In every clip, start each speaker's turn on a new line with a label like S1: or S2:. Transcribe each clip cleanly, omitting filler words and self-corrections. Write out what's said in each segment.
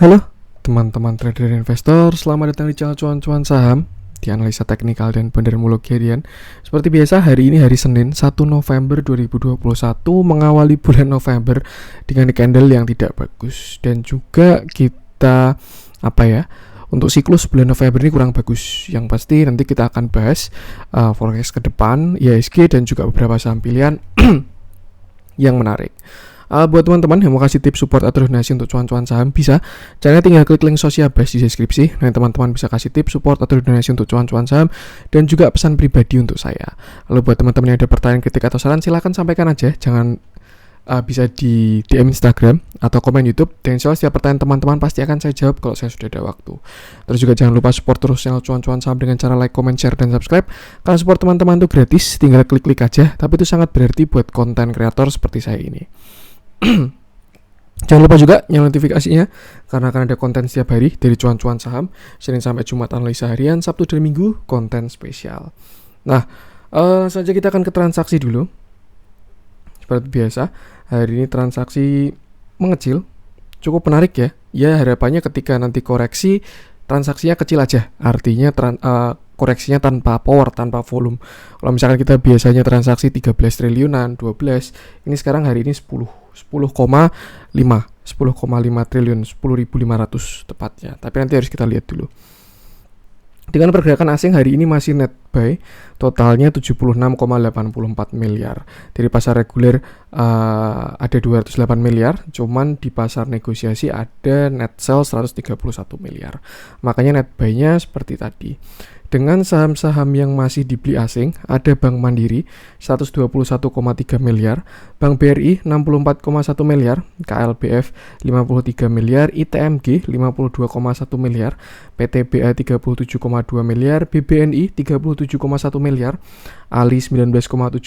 S1: Halo teman-teman trader dan investor, selamat datang di channel cuan-cuan saham di analisa teknikal dan fundamentologi harian. Seperti biasa, hari ini hari Senin 1 November 2021 mengawali bulan November dengan candle yang tidak bagus. Dan juga kita untuk siklus bulan November ini kurang bagus. Yang pasti nanti kita akan bahas forecast ke depan, IHSG dan juga beberapa saham pilihan yang menarik. Buat teman-teman yang mau kasih tips support atau donasi untuk cuan-cuan saham, bisa caranya tinggal klik link Sociabase di deskripsi. Nah, teman-teman bisa kasih tips support atau donasi untuk cuan-cuan saham dan juga pesan pribadi untuk saya. Lalu buat teman-teman yang ada pertanyaan, kritik atau saran, silahkan sampaikan aja. Jangan bisa di DM Instagram atau komen YouTube. Dan insya Allah setiap pertanyaan teman-teman pasti akan saya jawab kalau saya sudah ada waktu. Terus juga jangan lupa support terus channel cuan-cuan saham dengan cara like, comment, share, dan subscribe. Karena support teman-teman itu gratis, tinggal klik-klik aja. Tapi itu sangat berarti buat konten kreator seperti saya ini. Jangan lupa juga nyalain notifikasinya karena akan ada konten setiap hari dari cuan-cuan saham, Senin sampai Jumat analisa harian, Sabtu dan Minggu konten spesial. Nah, saja kita akan ke transaksi dulu. Seperti biasa, hari ini transaksi mengecil, cukup menarik ya. Ya, harapannya ketika nanti koreksi transaksinya kecil aja, artinya koreksinya tanpa power, tanpa volume. Kalau misalkan kita biasanya transaksi 13 triliunan, 12, ini sekarang hari ini 10,5 triliun, 10.500 tepatnya. Tapi nanti harus kita lihat dulu. Dengan pergerakan asing hari ini masih net buy, totalnya 76,84 miliar. Dari pasar reguler ada 208 miliar, cuman di pasar negosiasi ada net sell 131 miliar. Makanya net buy-nya seperti tadi. Dengan saham-saham yang masih dibeli asing, ada Bank Mandiri 121,3 miliar, Bank BRI 64,1 miliar, KLBF 53 miliar, ITMG 52,1 miliar, PTBA 37,2 miliar, BBNI 37,1 miliar, Ali 19,7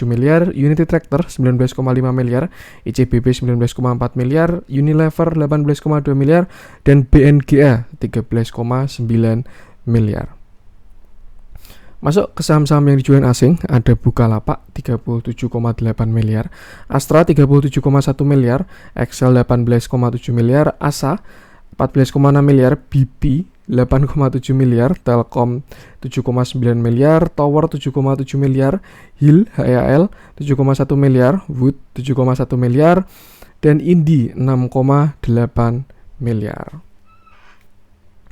S1: miliar, Unity Tractor 19,5 miliar, ICBP 19,4 miliar, Unilever 18,2 miliar, dan BNGA 13,9 miliar. Masuk ke saham-saham yang dijual asing, ada Bukalapak 37,8 miliar, Astra 37,1 miliar, Excel 18,7 miliar, ASA 14,6 miliar, BP 8,7 miliar, Telkom 7,9 miliar, Tower 7,7 miliar, HIL HEAL 7,1 miliar, Wood 7,1 miliar, dan Indi 6,8 miliar.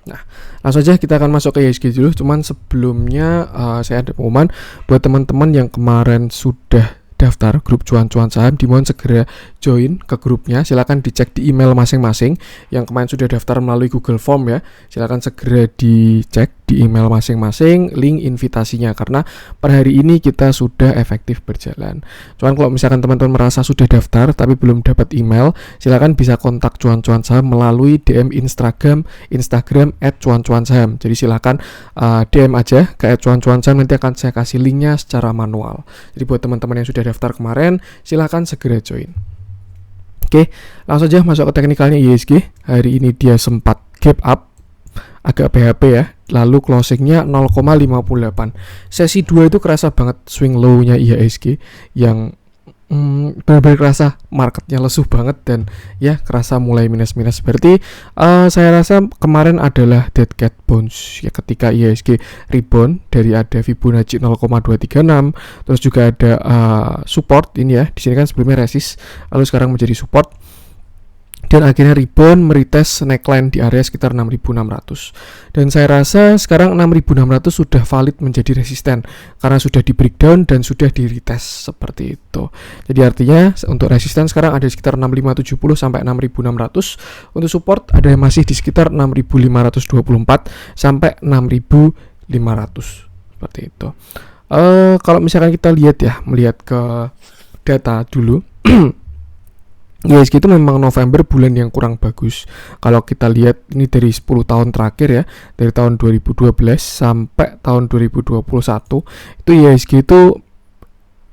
S1: Nah, langsung aja kita akan masuk ke IHSG dulu. Cuman sebelumnya saya ada pengumuman buat teman-teman yang kemarin sudah daftar grup cuan-cuan saham, dimohon segera join ke grupnya. Silakan dicek di email masing-masing. Yang kemarin sudah daftar melalui Google Form ya, silakan segera dicek di email masing-masing link invitasinya, karena per hari ini kita sudah efektif berjalan. Cuman kalau misalkan teman-teman merasa sudah daftar tapi belum dapat email, silakan bisa kontak cuan-cuan saham melalui DM Instagram @cuan-cuan saham. Jadi silakan DM aja ke @cuan-cuan saham, nanti akan saya kasih linknya secara manual. Jadi buat teman-teman yang sudah daftar kemarin, silakan segera join. Oke, langsung aja masuk ke teknikalnya IHSG. Hari ini dia sempat gap up, agak PHP ya, lalu closingnya 0,58. Sesi 2 itu kerasa banget swing low-nya IHSG yang benar-benar kerasa marketnya lesuh banget dan ya kerasa mulai minus-minus. Berarti saya rasa kemarin adalah dead cat bounce ya, ketika IHSG rebound dari ada Fibonacci 0,236, terus juga ada support ini ya, di sini kan sebelumnya resist lalu sekarang menjadi support, dan akhirnya rebound meretest neckline di area sekitar 6.600. Dan saya rasa sekarang 6.600 sudah valid menjadi resisten karena sudah di breakdown dan sudah di retest seperti itu. Jadi artinya untuk resisten sekarang ada sekitar 6.570 sampai 6.600. Untuk support ada masih di sekitar 6.524 sampai 6.500 seperti itu. Kalau misalkan kita melihat ke data dulu. IHSG itu memang November bulan yang kurang bagus. Kalau kita lihat ini dari 10 tahun terakhir ya, dari tahun 2012 sampai tahun 2021, itu IHSG itu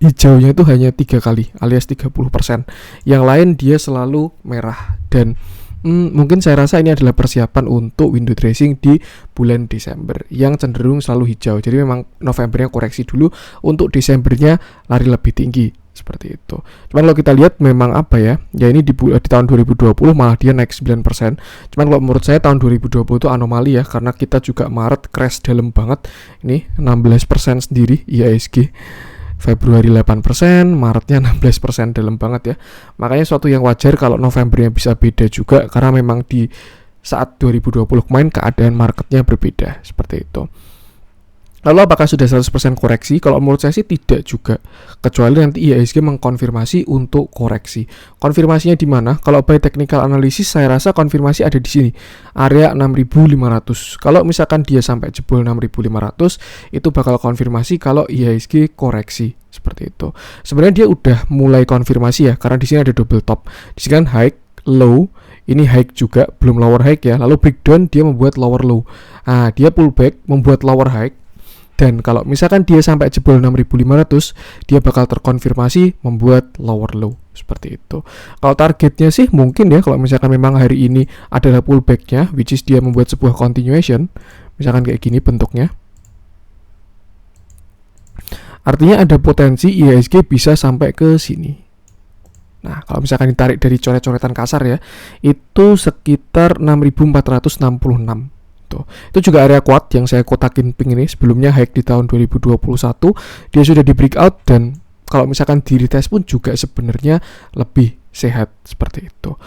S1: hijaunya itu hanya 3 kali alias 30%. Yang lain dia selalu merah, dan mungkin saya rasa ini adalah persiapan untuk window dressing di bulan Desember yang cenderung selalu hijau. Jadi memang Novembernya koreksi dulu, untuk Desembernya lari lebih tinggi. seperti itu. Cuman kalau kita lihat memang apa ya ini di tahun 2020 malah dia naik 9%. Cuman kalau menurut saya tahun 2020 itu anomali ya, karena kita juga Maret crash dalam banget. Ini 16% sendiri IHSG. Februari 8%, Maretnya 16% dalam banget ya. Makanya suatu yang wajar kalau Novembernya bisa beda juga, karena memang di saat 2020 kemarin keadaan marketnya berbeda seperti itu. Lalu apakah sudah 100% koreksi? Kalau menurut saya sih tidak juga, kecuali nanti IHSG mengkonfirmasi untuk koreksi. Konfirmasinya di mana? Kalau by technical analysis saya rasa konfirmasi ada di sini, area 6500. Kalau misalkan dia sampai jebol 6500, itu bakal konfirmasi kalau IHSG koreksi seperti itu. Sebenarnya dia udah mulai konfirmasi ya, karena di sini ada double top. Di sini kan high, low, ini high juga, belum lower high ya. Lalu breakdown dia membuat lower low. Nah, dia pullback membuat lower high. Dan kalau misalkan dia sampai jebol 6500, dia bakal terkonfirmasi membuat lower low seperti itu. Kalau targetnya sih mungkin ya, kalau misalkan memang hari ini adalah pullbacknya, which is dia membuat sebuah continuation, misalkan kayak gini bentuknya, artinya ada potensi IHSG bisa sampai ke sini. Nah, kalau misalkan ditarik dari coret-coretan kasar ya, itu sekitar 6466. Itu juga area kuat yang saya kotakin pink ini. Sebelumnya high di tahun 2021 dia sudah di breakout, dan kalau misalkan di retest pun juga sebenarnya lebih sehat seperti itu.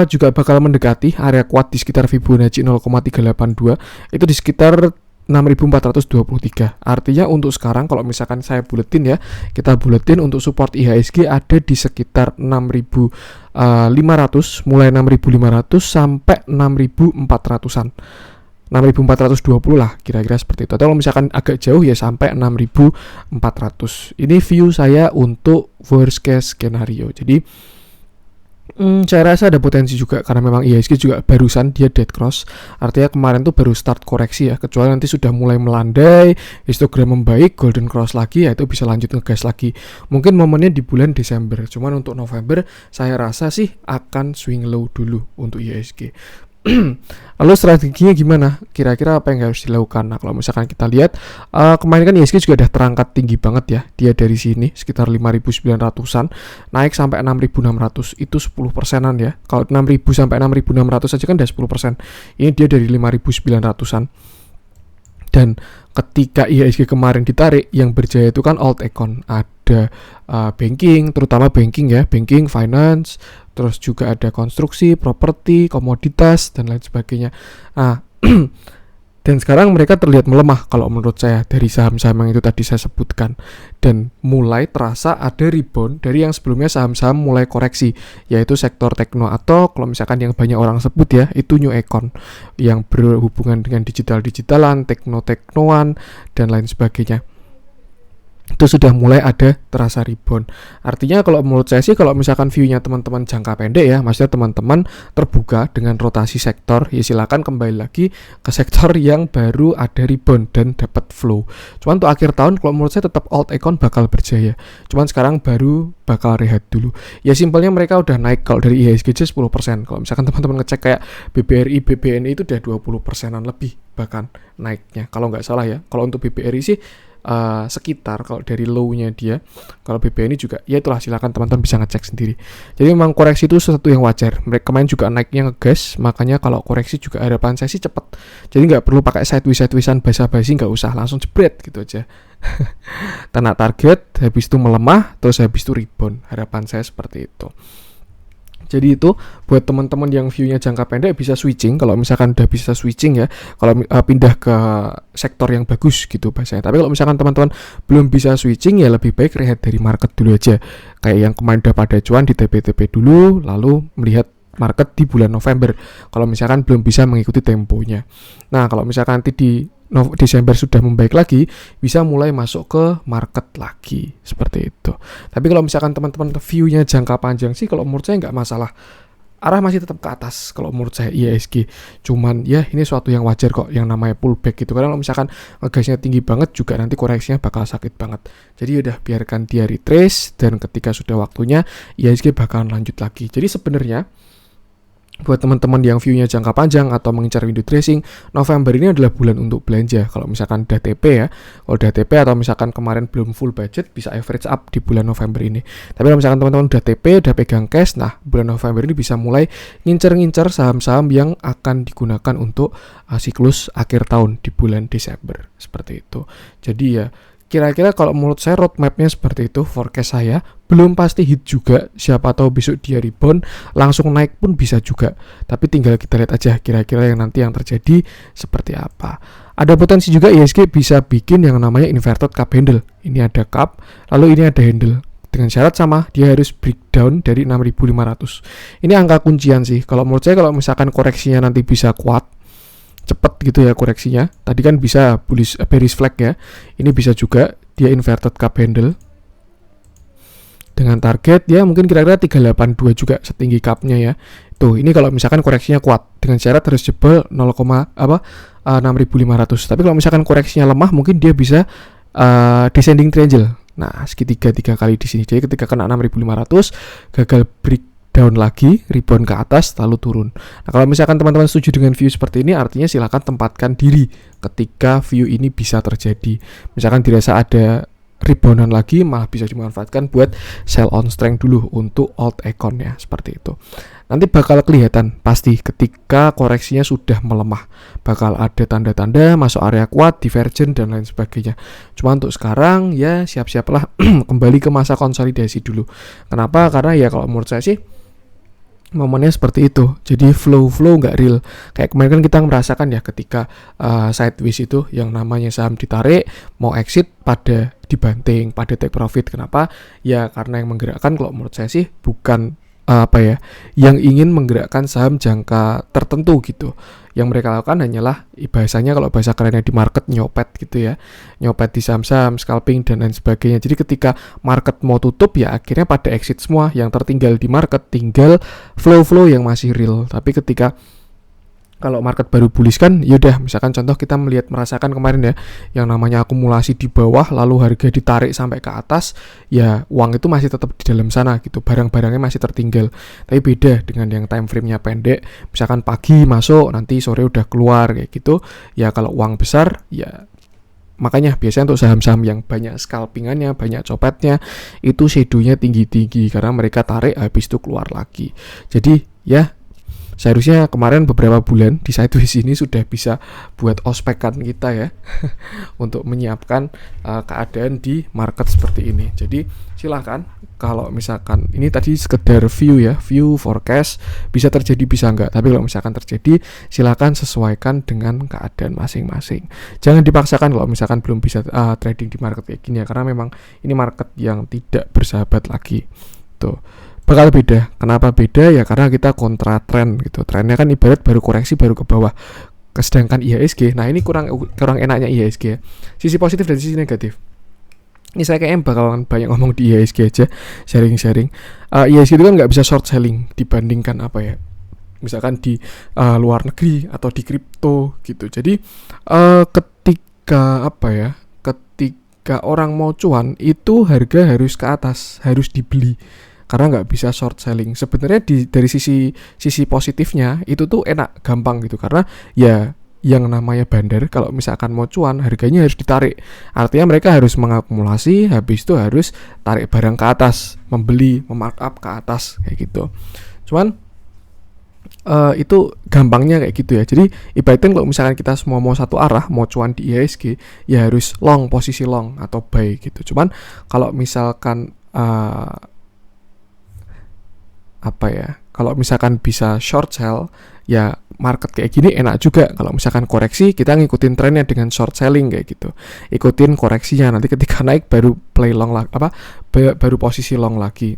S1: Juga bakal mendekati area kuat di sekitar Fibonacci 0,382, itu di sekitar 6423. Artinya untuk sekarang kalau misalkan saya buletin ya, kita buletin untuk support IHSG ada di sekitar 6500, mulai 6500 sampai 6400-an. 6420 lah kira-kira seperti itu. Atau kalau misalkan agak jauh ya sampai 6400. Ini view saya untuk worst case skenario. Jadi saya rasa ada potensi juga, karena memang IHSG juga barusan dia dead cross. Artinya kemarin tuh baru start koreksi ya. Kecuali nanti sudah mulai melandai, histogram membaik, golden cross lagi, ya itu bisa lanjut ngegas lagi. Mungkin momennya di bulan Desember. Cuman untuk November saya rasa sih akan swing low dulu untuk IHSG. Lalu strateginya gimana? Kira-kira apa yang harus dilakukan? Nah, kalau misalkan kita lihat kemarin kan IHSG juga udah terangkat tinggi banget ya. Dia dari sini sekitar 5.900-an naik sampai 6.600, itu 10%-an ya. Kalau 6.000 sampai 6.600 aja kan udah 10%. Ini dia dari 5.900-an. Dan ketika IHSG kemarin ditarik, yang berjaya itu kan alt econ, ada banking, terutama banking ya, banking, finance, terus juga ada konstruksi, properti, komoditas, dan lain sebagainya. Nah, dan sekarang mereka terlihat melemah kalau menurut saya dari saham-saham yang itu tadi saya sebutkan, dan mulai terasa ada rebound dari yang sebelumnya saham-saham mulai koreksi, yaitu sektor tekno, atau kalau misalkan yang banyak orang sebut ya itu new econ, yang berhubungan dengan digital-digitalan, tekno-teknoan, dan lain sebagainya. Itu sudah mulai ada terasa rebound. Artinya kalau menurut saya sih, kalau misalkan view-nya teman-teman jangka pendek ya, maksudnya teman-teman terbuka dengan rotasi sektor, ya silakan kembali lagi ke sektor yang baru ada rebound dan dapat flow. Cuman untuk akhir tahun kalau menurut saya tetap alt econ bakal berjaya. Cuman sekarang baru bakal rehat dulu. Ya simpelnya mereka udah naik, kalau dari IHSG 10%. Kalau misalkan teman-teman ngecek kayak BBRI, BBNI itu udah 20%-an lebih bahkan naiknya. Kalau nggak salah ya. Kalau untuk BBRI sih sekitar, kalau dari low-nya dia, kalau BBNI juga ya itulah, silakan teman-teman bisa ngecek sendiri. Jadi memang koreksi itu sesuatu yang wajar. Mereka kemarin juga naiknya ngegas, makanya kalau koreksi juga harapan saya sih cepat. Jadi nggak perlu pakai sideways-an basa-basi, nggak usah langsung jebret gitu aja. Kena target, habis itu melemah, terus habis itu rebound. Harapan saya seperti itu. Jadi itu buat teman-teman yang view-nya jangka pendek bisa switching. Kalau misalkan udah bisa switching ya, kalau pindah ke sektor yang bagus gitu bahasanya. Tapi kalau misalkan teman-teman belum bisa switching, ya lebih baik rehat dari market dulu aja. Kayak yang kemarin udah pada cuan di TP-TP dulu, lalu melihat market di bulan November. Kalau misalkan belum bisa mengikuti temponya. Nah, kalau misalkan nanti di Desember sudah membaik lagi, bisa mulai masuk ke market lagi seperti itu. Tapi kalau misalkan teman-teman view-nya jangka panjang sih, kalau menurut saya nggak masalah, arah masih tetap ke atas kalau menurut saya IHSG. Cuman ya ini suatu yang wajar kok, yang namanya pullback gitu. Karena kalau misalkan ngegasnya tinggi banget juga nanti koreksinya bakal sakit banget. Jadi udah biarkan dia retrace, dan ketika sudah waktunya IHSG bakalan lanjut lagi. Jadi sebenarnya Buat teman-teman yang view-nya jangka panjang atau mengincar window dressing, November ini adalah bulan untuk belanja. Kalau misalkan udah TP ya, kalau udah TP atau misalkan kemarin belum full budget, bisa average up di bulan November ini. Tapi kalau misalkan teman-teman udah TP, udah pegang cash, nah bulan November ini bisa mulai ngincer-ngincer saham-saham yang akan digunakan untuk siklus akhir tahun di bulan Desember. Seperti itu. Jadi ya, kira-kira kalau menurut saya roadmapnya seperti itu, forecast saya. Belum pasti hit juga, siapa tahu besok dia rebound, langsung naik pun bisa juga. Tapi tinggal kita lihat aja kira-kira yang nanti yang terjadi seperti apa. Ada potensi juga IHSG bisa bikin yang namanya inverted cup handle. Ini ada cup, lalu ini ada handle. Dengan syarat sama, dia harus breakdown dari 6.500. Ini angka kuncian sih. Kalau menurut saya, kalau misalkan koreksinya nanti bisa kuat, cepet gitu ya koreksinya. Tadi kan bisa bullish bearish flag ya. Ini bisa juga dia inverted cup handle dengan target ya mungkin kira-kira 382 juga setinggi cupnya ya. Tuh, ini kalau misalkan koreksinya kuat dengan syarat harus jebol 6.500. Tapi kalau misalkan koreksinya lemah mungkin dia bisa descending triangle. Nah, segitiga 3 kali di sini. Jadi ketika kena 6.500 gagal breakdown lagi, rebound ke atas lalu turun. Nah, kalau misalkan teman-teman setuju dengan view seperti ini, artinya silakan tempatkan diri ketika view ini bisa terjadi. Misalkan dirasa ada reboundan lagi, malah bisa dimanfaatkan buat sell on strength dulu untuk alt account ya, seperti itu. Nanti bakal kelihatan pasti ketika koreksinya sudah melemah, bakal ada tanda-tanda masuk area kuat, divergent dan lain sebagainya. Cuma untuk sekarang ya siap-siaplah kembali ke masa konsolidasi dulu. Kenapa? Karena ya kalau menurut saya sih momennya seperti itu. Jadi flow nggak real. Kayak kemarin kan kita merasakan ya ketika sideways itu yang namanya saham ditarik, mau exit pada dibanting, pada take profit. Kenapa? Ya karena yang menggerakkan kalau menurut saya sih bukan yang ingin menggerakkan saham jangka tertentu gitu. Yang mereka lakukan hanyalah bahasanya kalau bahasa kerennya di market nyopet gitu ya. Nyopet di saham-saham, scalping dan lain sebagainya. Jadi ketika market mau tutup ya akhirnya pada exit semua. Yang tertinggal di market tinggal flow yang masih real. Tapi ketika kalau market baru bullish kan yaudah, misalkan contoh kita merasakan kemarin ya yang namanya akumulasi di bawah lalu harga ditarik sampai ke atas, ya uang itu masih tetap di dalam sana gitu, barang-barangnya masih tertinggal. Tapi beda dengan yang time frame-nya pendek, misalkan pagi masuk nanti sore udah keluar kayak gitu ya. Kalau uang besar ya, makanya biasanya untuk saham-saham yang banyak scalpingannya, banyak copetnya, itu shadow-nya tinggi-tinggi karena mereka tarik habis itu keluar lagi. Jadi ya seharusnya kemarin beberapa bulan di sideways ini sudah bisa buat ospekan kita ya untuk menyiapkan keadaan di market seperti ini. Jadi silahkan kalau misalkan ini tadi sekedar view ya, view forecast, bisa terjadi bisa enggak. Tapi kalau misalkan terjadi silahkan sesuaikan dengan keadaan masing-masing. Jangan dipaksakan kalau misalkan belum bisa trading di market kayak gini ya, karena memang ini market yang tidak bersahabat lagi. Tuh. Bakal beda. Kenapa beda? Ya karena kita kontra tren gitu. Trennya kan ibarat baru koreksi baru ke bawah. Sedangkan IHSG, nah ini kurang enaknya IHSG ya. Sisi positif dan sisi negatif. Ini saya kayaknya bakalan banyak ngomong di IHSG aja, sharing-sharing. IHSG itu kan nggak bisa short selling dibandingkan misalkan di luar negeri atau di kripto gitu. Jadi ketika orang mau cuan itu harga harus ke atas, harus dibeli. Karena nggak bisa short selling. Sebenarnya dari sisi positifnya itu tuh enak, gampang gitu. Karena ya yang namanya bandar kalau misalkan mau cuan harganya harus ditarik. Artinya mereka harus mengakumulasi, habis itu harus tarik barang ke atas, membeli, memarkup ke atas kayak gitu. Cuman itu gampangnya kayak gitu ya. Jadi ibaratnya kalau misalkan kita semua mau satu arah, mau cuan di IHSG, ya harus long, posisi long atau buy gitu. Cuman kalau misalkan kalau misalkan bisa short sell ya market kayak gini enak juga. Kalau misalkan koreksi kita ngikutin trennya dengan short selling kayak gitu, ikutin koreksinya, nanti ketika naik baru play long baru posisi long lagi.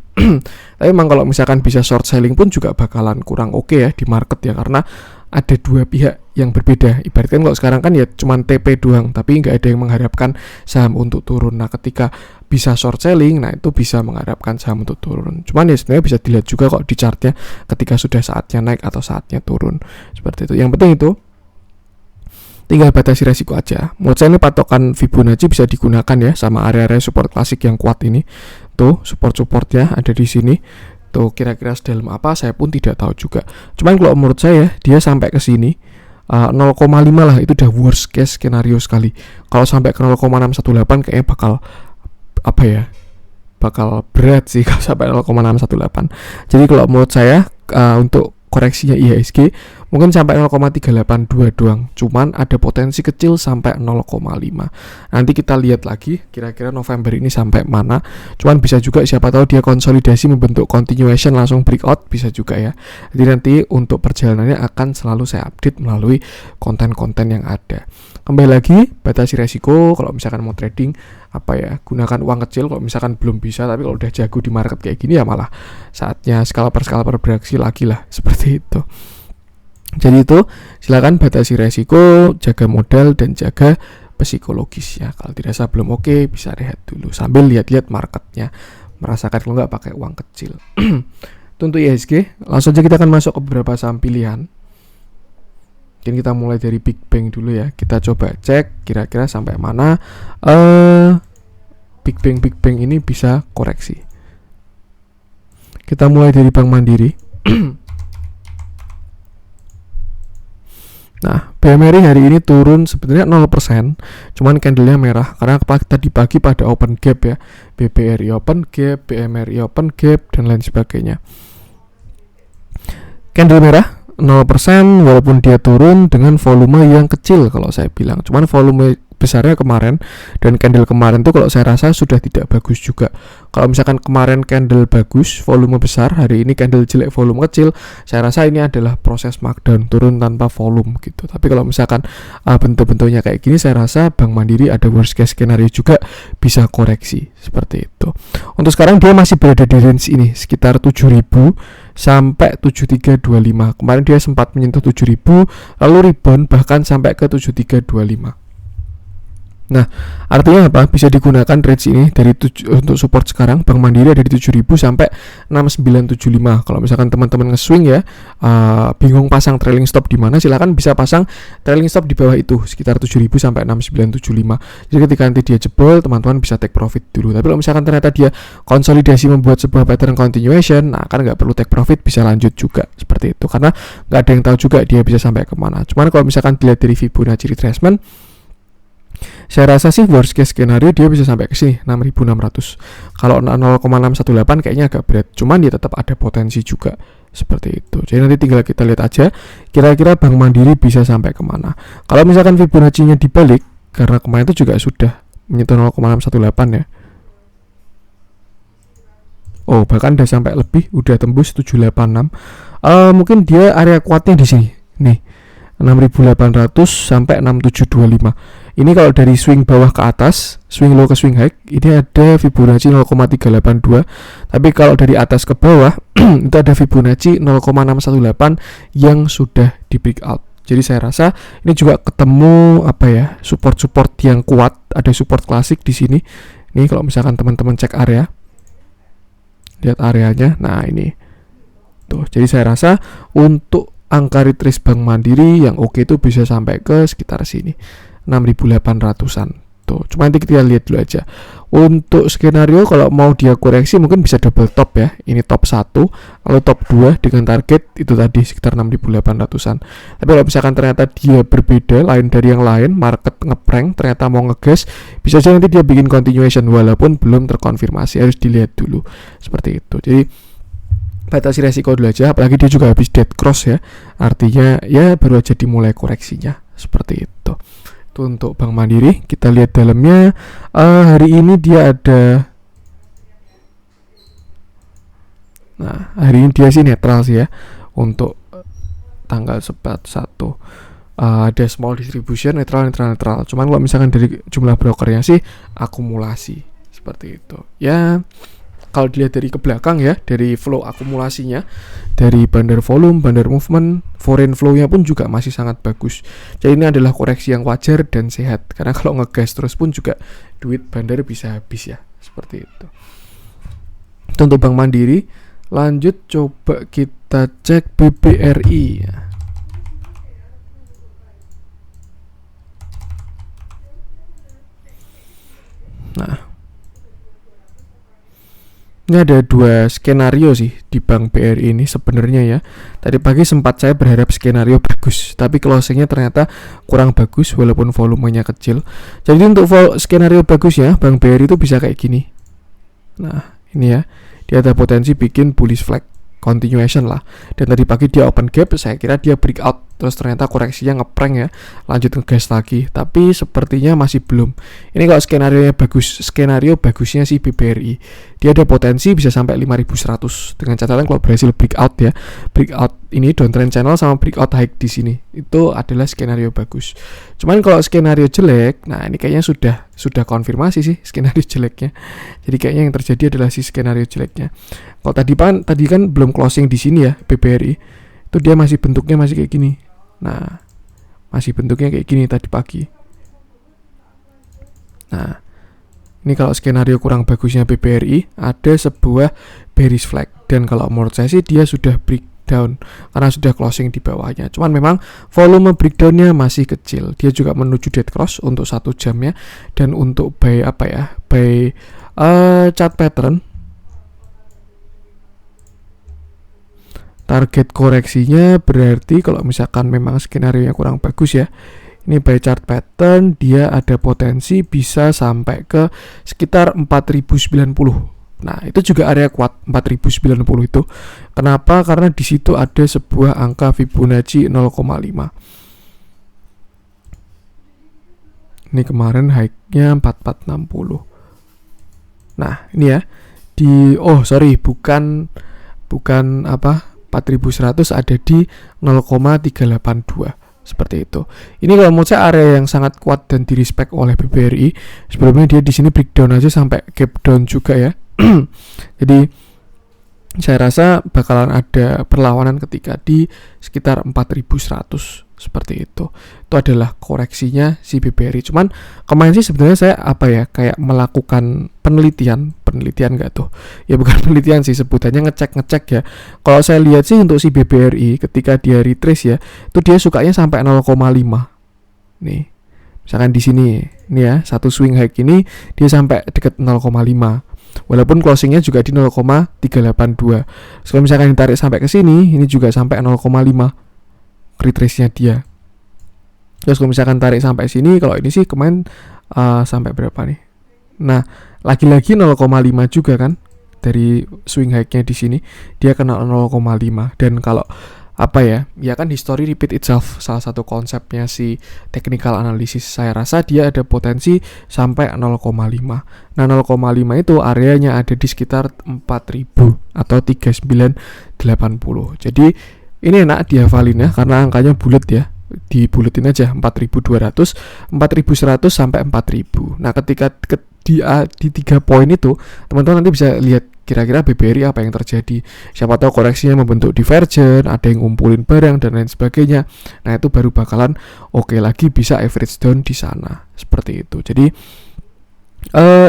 S1: Tapi memang kalau misalkan bisa short selling pun juga bakalan kurang oke ya di market ya, karena ada dua pihak yang berbeda. Ibaratkan kalau sekarang kan ya cuman TP doang, tapi nggak ada yang mengharapkan saham untuk turun. Nah ketika bisa short selling, nah itu bisa mengharapkan saham untuk turun. Cuman ya sebenarnya bisa dilihat juga kok di chartnya ketika sudah saatnya naik atau saatnya turun. Seperti itu. Yang penting itu tinggal batasi resiko aja. Menurut saya ini patokan Fibonacci bisa digunakan ya sama area-area support klasik yang kuat ini. Tuh support-supportnya ada di sini. Itu kira-kira sedalam apa saya pun tidak tahu juga. Cuman kalau menurut saya dia sampai ke sini 0,5 lah itu udah worst case skenario sekali. Kalau sampai ke 0,618 kayaknya bakal apa ya? Bakal berat sih kalau sampai 0,618. Jadi kalau menurut saya untuk koreksinya IHSG mungkin sampai 0,382 doang. Cuman ada potensi kecil sampai 0,5. Nanti kita lihat lagi kira-kira November ini sampai mana. Cuman bisa juga siapa tahu dia konsolidasi membentuk continuation langsung breakout bisa juga ya. Jadi nanti untuk perjalanannya akan selalu saya update melalui konten-konten yang ada. Kembali lagi batasi resiko kalau misalkan mau trading gunakan uang kecil kalau misalkan belum bisa, tapi kalau udah jago di market kayak gini ya malah saatnya scalper beraksi lagi lah seperti itu. Jadi itu silakan batasi resiko, jaga modal dan jaga psikologis ya. Kalau dirasa belum oke bisa rehat dulu sambil lihat-lihat marketnya, merasakan kalau nggak pakai uang kecil. Untuk IHSG langsung aja kita akan masuk ke beberapa saham pilihan. Mungkin kita mulai dari Big Bang dulu ya. Kita coba cek kira-kira sampai mana Big Bang ini bisa koreksi. Kita mulai dari Bank Mandiri. Nah, BMRI hari ini turun sebenarnya 0%, cuman candlenya merah karena tadi pagi pada open gap ya. BBRI open gap, BMRI open gap dan lain sebagainya. Candle merah 0% walaupun dia turun dengan volume yang kecil kalau saya bilang. Cuman volume besarnya kemarin dan candle kemarin tuh kalau saya rasa sudah tidak bagus juga. Kalau misalkan kemarin candle bagus, volume besar, hari ini candle jelek, volume kecil, saya rasa ini adalah proses markdown, turun tanpa volume gitu. Tapi kalau misalkan bentuk-bentuknya kayak gini, saya rasa Bank Mandiri ada worst case scenario juga bisa koreksi seperti itu. Untuk sekarang dia masih berada di range ini sekitar 7.000 sampai 7325. Kemarin dia sempat menyentuh 7.000 lalu rebound bahkan sampai ke 7325. Nah, artinya apa? Bisa digunakan range ini untuk support sekarang Bank Mandiri ada di 7.000 sampai 6975. Kalau misalkan teman-teman nge-swing ya, bingung pasang trailing stop di mana, silakan bisa pasang trailing stop di bawah itu sekitar 7.000 sampai 6975. Jadi ketika nanti dia jebol, teman-teman bisa take profit dulu. Tapi kalau misalkan ternyata dia konsolidasi membuat sebuah pattern continuation, nah kan nggak perlu take profit, bisa lanjut juga seperti itu. Karena nggak ada yang tahu juga dia bisa sampai kemana. Cuman kalau misalkan dilihat dari Fibonacci retracement, saya rasa sih worst case skenario dia bisa sampai ke sini 6.600. Kalau 0,618 kayaknya agak berat, cuman dia tetap ada potensi juga seperti itu. Jadi nanti tinggal kita lihat aja kira-kira Bank Mandiri bisa sampai kemana. Kalau misalkan Fibonacci-nya dibalik, karena kemarin itu juga sudah menyentuh 0,618 ya. Oh, bahkan udah sampai lebih, udah tembus 786. Mungkin dia area kuatnya di sini. Nih, 6.800 sampai 6.725. Ini kalau dari swing bawah ke atas, swing low ke swing high, ini ada Fibonacci 0,382. Tapi kalau dari atas ke bawah, itu ada Fibonacci 0,618 yang sudah di breakout. Jadi saya rasa ini juga ketemu support-support yang kuat. Ada support klasik di sini. Ini kalau misalkan teman-teman cek area, lihat areanya. Nah ini, tuh. Jadi saya rasa untuk angka retrace Bank Mandiri yang oke itu bisa sampai ke sekitar sini 6.800-an. Tuh, cuma nanti kita lihat dulu aja. Untuk skenario kalau mau dia koreksi mungkin bisa double top ya. Ini top 1, lalu top 2 dengan target itu tadi sekitar 6.800-an. Tapi kalau misalkan ternyata dia berbeda, lain dari yang lain, market ngeprank, ternyata mau ngegas, bisa aja nanti dia bikin continuation walaupun belum terkonfirmasi, harus dilihat dulu. Seperti itu. Jadi batasi resiko dulu aja, apalagi dia juga habis dead cross ya. Artinya ya baru aja dimulai koreksinya. Seperti itu. Untuk Bank Mandiri kita lihat dalamnya. Hari ini dia ada, nah hari ini dia sih netral sih ya untuk tanggal 1. Ada small distribution, netral. Cuman kalau misalkan dari jumlah brokernya sih akumulasi seperti itu ya. Kalau dilihat dari ke belakang ya, dari flow akumulasinya, dari bandar volume, bandar movement, foreign flow-nya pun juga masih sangat bagus. Jadi ini adalah koreksi yang wajar dan sehat. Karena kalau ngegas terus pun juga duit bandar bisa habis ya, seperti itu. Untuk Bank Mandiri, lanjut coba kita cek BBRI. Nah, Ini ada dua skenario sih di Bank BRI ini sebenarnya ya. Tadi pagi sempat saya berharap skenario bagus, tapi closingnya ternyata kurang bagus walaupun volumenya kecil. Jadi untuk skenario bagusnya Bank BRI itu bisa kayak gini. Nah ini ya, dia ada potensi bikin bullish flag continuation lah. Dan tadi pagi dia open gap, saya kira dia breakout, terus ternyata koreksinya ngeprank ya, lanjut ngegas lagi, tapi sepertinya masih belum. Ini kalau skenario bagus, skenario bagusnya sih BBRI, dia ada potensi bisa sampai 5100 dengan catatan kalau berhasil breakout ya, breakout ini downtrend channel sama breakout high di sini, itu adalah skenario bagus. Cuman kalau skenario jelek, nah ini kayaknya sudah konfirmasi sih skenario jeleknya. Jadi kayaknya yang terjadi adalah si skenario jeleknya. Kalau tadi kan belum closing di sini ya BBRI, itu dia masih bentuknya masih kayak gini. Nah, masih bentuknya kayak gini tadi pagi. Nah, ini kalau skenario kurang bagusnya BBRI, ada sebuah bearish flag. Dan kalau menurut saya sih dia sudah breakdown karena sudah closing di bawahnya. Cuman memang volume breakdownnya masih kecil. Dia juga menuju dead cross untuk 1 jamnya. Dan untuk buy chart pattern, target koreksinya berarti kalau misalkan memang skenario yang kurang bagus ya, ini by chart pattern dia ada potensi bisa sampai ke sekitar 4090. Nah itu juga area kuat 4090 itu. Kenapa? Karena di situ ada sebuah angka Fibonacci 0,5. Ini kemarin high-nya 4460. Nah ini ya, bukan 4100, ada di 0,382 seperti itu. Ini kalau menurut saya area yang sangat kuat dan direspek oleh BBRI. Sebelumnya dia di sini breakdown aja sampai gap down juga ya. Jadi saya rasa bakalan ada perlawanan ketika di sekitar 4100 seperti itu. Itu adalah koreksinya si BBRI. Cuman kemarin sih sebenarnya saya kayak melakukan penelitian enggak tuh. Ya bukan penelitian sih, sebutannya ngecek ya. Kalau saya lihat sih untuk si BBRI ketika dia retrace ya, itu dia sukanya sampai 0,5. Nih. Misalkan di sini, nih ya, satu swing high ini dia sampai dekat 0,5. Walaupun closingnya juga di 0,382. Kalau misalkan ditarik sampai ke sini, ini juga sampai 0,5 retrace-nya dia. Terus kalau misalkan tarik sampai sini, kalau ini sih kemarin sampai berapa nih? Nah, lagi-lagi 0,5 juga kan dari swing high-nya di sini, dia kena 0,5. Dan kalau ya kan history repeat itself, salah satu konsepnya si technical analysis. Saya rasa dia ada potensi sampai 0,5. Nah 0,5 itu areanya ada di sekitar 4000 atau 3980. Jadi ini enak dihafalin ya, karena angkanya bulat ya, dibuletin aja 4200, 4100 sampai 4000. Nah ketika di 3 poin itu teman-teman nanti bisa lihat kira-kira BBRI apa yang terjadi. Siapa tahu koreksinya membentuk divergent, ada yang ngumpulin barang dan lain sebagainya. Nah itu baru bakalan oke lagi bisa average down di sana seperti itu. Jadi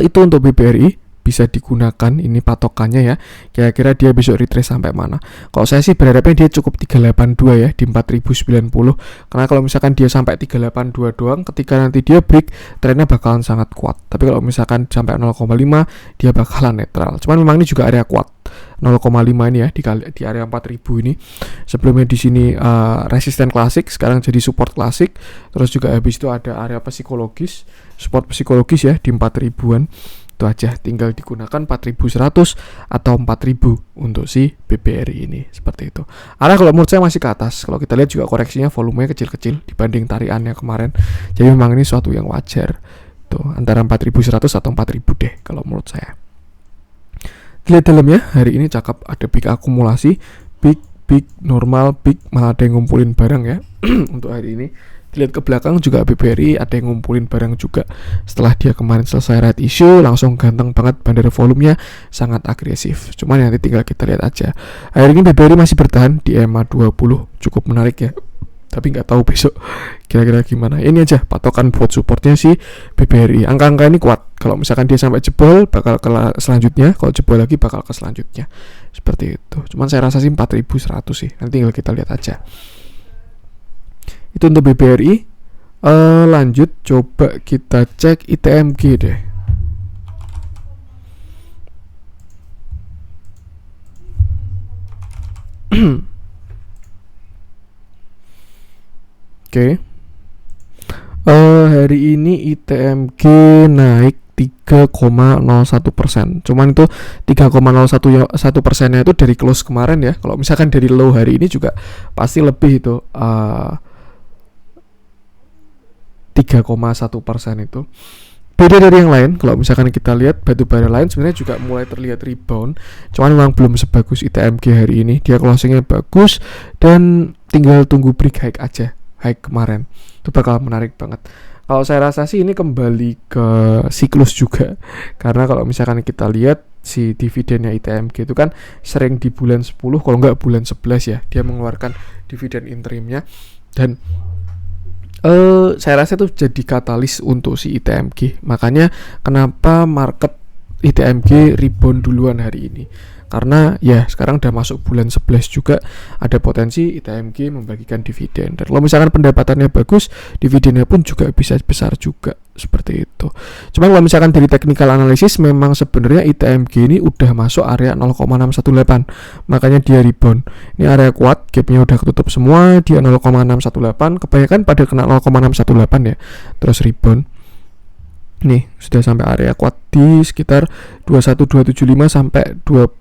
S1: itu untuk BBRI bisa digunakan ini patokannya ya. Kira-kira dia besok retrace sampai mana. Kalau saya sih berharapnya dia cukup 382 ya di 4090. Karena kalau misalkan dia sampai 382 doang, ketika nanti dia break, trennya bakalan sangat kuat. Tapi kalau misalkan sampai 0,5 dia bakalan netral. Cuman memang ini juga area kuat. 0,5 ini ya di area 4000 ini. Sebelumnya di sini resisten klasik, sekarang jadi support klasik. Terus juga habis itu ada area psikologis, support psikologis ya di 4000-an. Itu aja, tinggal digunakan 4100 atau 4000 untuk si BBRI ini, seperti itu. Arah kalau menurut saya masih ke atas. Kalau kita lihat juga koreksinya volumenya kecil-kecil dibanding tariannya kemarin. Jadi memang ini suatu yang wajar. Tuh, antara 4100 atau 4000 deh kalau menurut saya. Lihat dalamnya, hari ini cakep, ada big akumulasi, big normal, big malah ada yang ngumpulin barang ya untuk hari ini. Dilihat ke belakang juga BBRI ada yang ngumpulin barang juga. Setelah dia kemarin selesai right issue, langsung ganteng banget, bandar volumenya sangat agresif. Cuman nanti tinggal kita lihat aja. Hari ini BBRI masih bertahan di EMA 20, cukup menarik ya. Tapi nggak tahu besok kira-kira gimana. Ini aja patokan buat supportnya si BBRI. Angka-angka ini kuat. Kalau misalkan dia sampai jebol, bakal ke selanjutnya. Kalau jebol lagi, bakal ke selanjutnya. Seperti itu. Cuman saya rasa sih 4100 sih. Nanti tinggal kita lihat aja. Itu untuk BBRI. Lanjut coba kita cek ITMG deh. Oke. Hari ini ITMG naik 3,01%. Cuman itu 3,01%-nya itu dari close kemarin ya. Kalau misalkan dari low hari ini juga pasti lebih itu 3,1% itu. Beda dari yang lain, kalau misalkan kita lihat batubara lain sebenarnya juga mulai terlihat rebound, cuman memang belum sebagus ITMG hari ini. Dia closingnya bagus dan tinggal tunggu break high aja, high kemarin. Itu bakal menarik banget. Kalau saya rasa sih ini kembali ke siklus juga, karena kalau misalkan kita lihat si dividennya ITMG itu kan sering di bulan 10 kalau nggak bulan 11 ya, dia mengeluarkan dividen interimnya. Dan saya rasa itu jadi katalis untuk si ITMG. Makanya kenapa market ITMG rebound duluan hari ini, karena ya sekarang udah masuk bulan 11 juga, ada potensi ITMG membagikan dividen. Dan kalau misalkan pendapatannya bagus, dividennya pun juga bisa besar juga, seperti itu. Cuman kalau misalkan dari technical analysis, memang sebenarnya ITMG ini udah masuk area 0,618, makanya dia rebound. Ini area kuat, gapnya udah ketutup semua, dia 0,618, kebanyakan pada kena 0,618 ya, terus rebound. Nih sudah sampai area kuat di sekitar 21275 sampai 21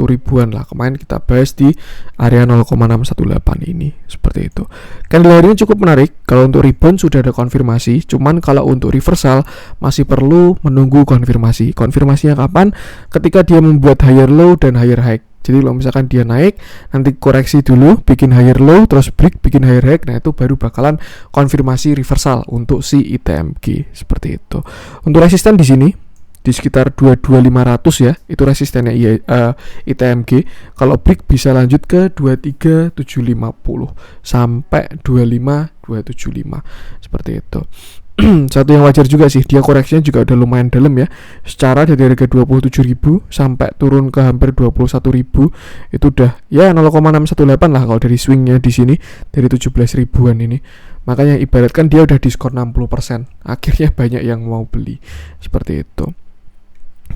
S1: ribuan lah. Kemarin kita bahas di area 0,618 ini, seperti itu. Candle hari ini cukup menarik. Kalau untuk rebound sudah ada konfirmasi, cuman kalau untuk reversal masih perlu menunggu konfirmasi. Konfirmasinya kapan? Ketika dia membuat higher low dan higher high. Jadi kalau misalkan dia naik, nanti koreksi dulu, bikin higher low, terus break, bikin higher high, nah itu baru bakalan konfirmasi reversal untuk si ITMG, seperti itu. Untuk resisten di sini di sekitar 22500 ya, itu resistennya ITMG. Kalau break bisa lanjut ke 23750 sampai 25275, seperti itu. Satu yang wajar juga sih, dia koreksinya juga udah lumayan dalam ya. Secara dari harga 27.000 sampai turun ke hampir 21.000, itu udah ya 0,618 lah kalau dari swingnya di sini dari 17 ribuan ini. Makanya ibaratkan dia udah diskon 60%. Akhirnya banyak yang mau beli, seperti itu.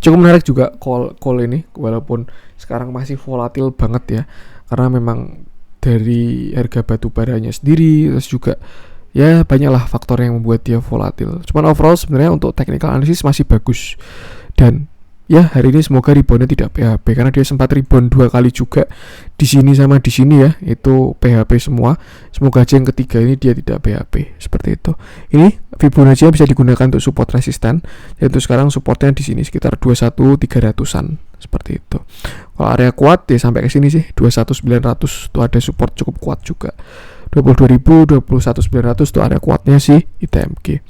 S1: Cukup menarik juga call ini, walaupun sekarang masih volatil banget ya, karena memang dari harga batu baranya sendiri, terus juga ya banyaklah faktor yang membuat dia volatil. Cuman overall sebenarnya untuk technical analysis masih bagus. Dan ya hari ini semoga reboundnya tidak PHP, karena dia sempat rebound 2 kali juga di sini sama di sini ya, itu PHP semua. Semoga aja yang ketiga ini dia tidak PHP, seperti itu. Ini Fibonacci bisa digunakan untuk support resisten, yaitu sekarang supportnya di sini sekitar 21.300-an, seperti itu. Kalau area kuat ya sampai ke sini sih 21.900, tuh ada support cukup kuat juga. 22.000, 21.900 itu area kuatnya sih ITMG.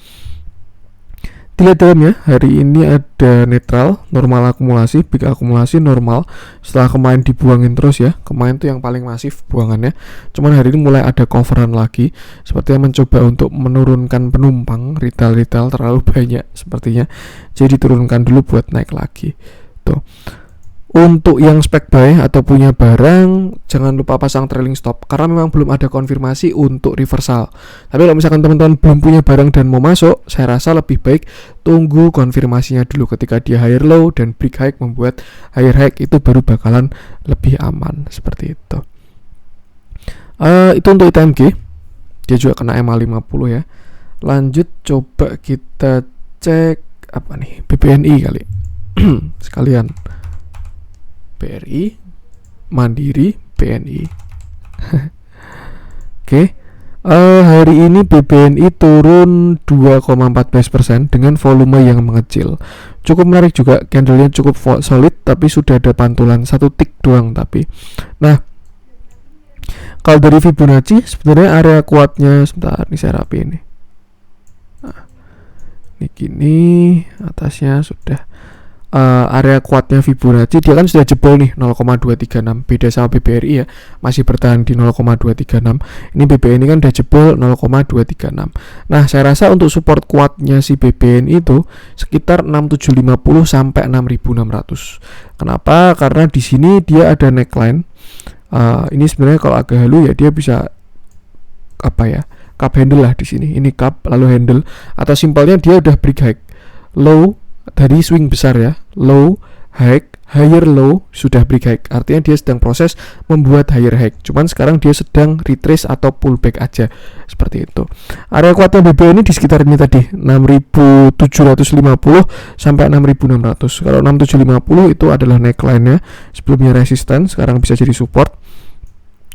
S1: Dilihat dalamnya, hari ini ada netral, normal akumulasi, big akumulasi, normal. Setelah kemarin dibuangin terus ya, kemarin tuh yang paling masif buangannya. Cuman hari ini mulai ada coveran lagi, sepertinya mencoba untuk menurunkan penumpang, retail terlalu banyak sepertinya. Jadi diturunkan dulu buat naik lagi. Tuh. Untuk yang spek buy atau punya barang, jangan lupa pasang trailing stop, karena memang belum ada konfirmasi untuk reversal. Tapi kalau misalkan teman-teman belum punya barang dan mau masuk, saya rasa lebih baik tunggu konfirmasinya dulu. Ketika dia higher low dan break high membuat higher high, itu baru bakalan lebih aman, seperti itu. Itu untuk ITMG. Dia juga kena MA50 ya. Lanjut coba kita cek apa nih, BBNI kali. Sekalian BRI, Mandiri, BNI. Oke. Hari ini BBNI turun 2,14% dengan volume yang mengecil. Cukup menarik juga, candlenya cukup solid, tapi sudah ada pantulan 1 tick doang tapi. Nah, kalau dari Fibonacci sebenarnya area kuatnya, sebentar nih saya rapi ini. Nah, ini gini, atasnya sudah. Area kuatnya Fibonacci dia kan sudah jebol nih 0,236, beda sama BBRI ya, masih bertahan di 0,236. Ini BBNI kan udah jebol 0,236. Nah, saya rasa untuk support kuatnya si BBNI itu sekitar 6750 sampai 6600. Kenapa? Karena di sini dia ada neckline. Ini sebenarnya kalau agak halu ya dia bisa apa ya? Cup handle lah di sini. Ini cup lalu handle, atau simpelnya dia udah break high. Low dari swing besar ya, low, high, higher low sudah break high, artinya dia sedang proses membuat higher high, cuman sekarang dia sedang retrace atau pullback aja, seperti itu. Area kuatnya BBN ini di sekitar ini tadi 6.750 sampai 6.600. Kalau 6.750 itu adalah neckline-nya, sebelumnya resistance, sekarang bisa jadi support.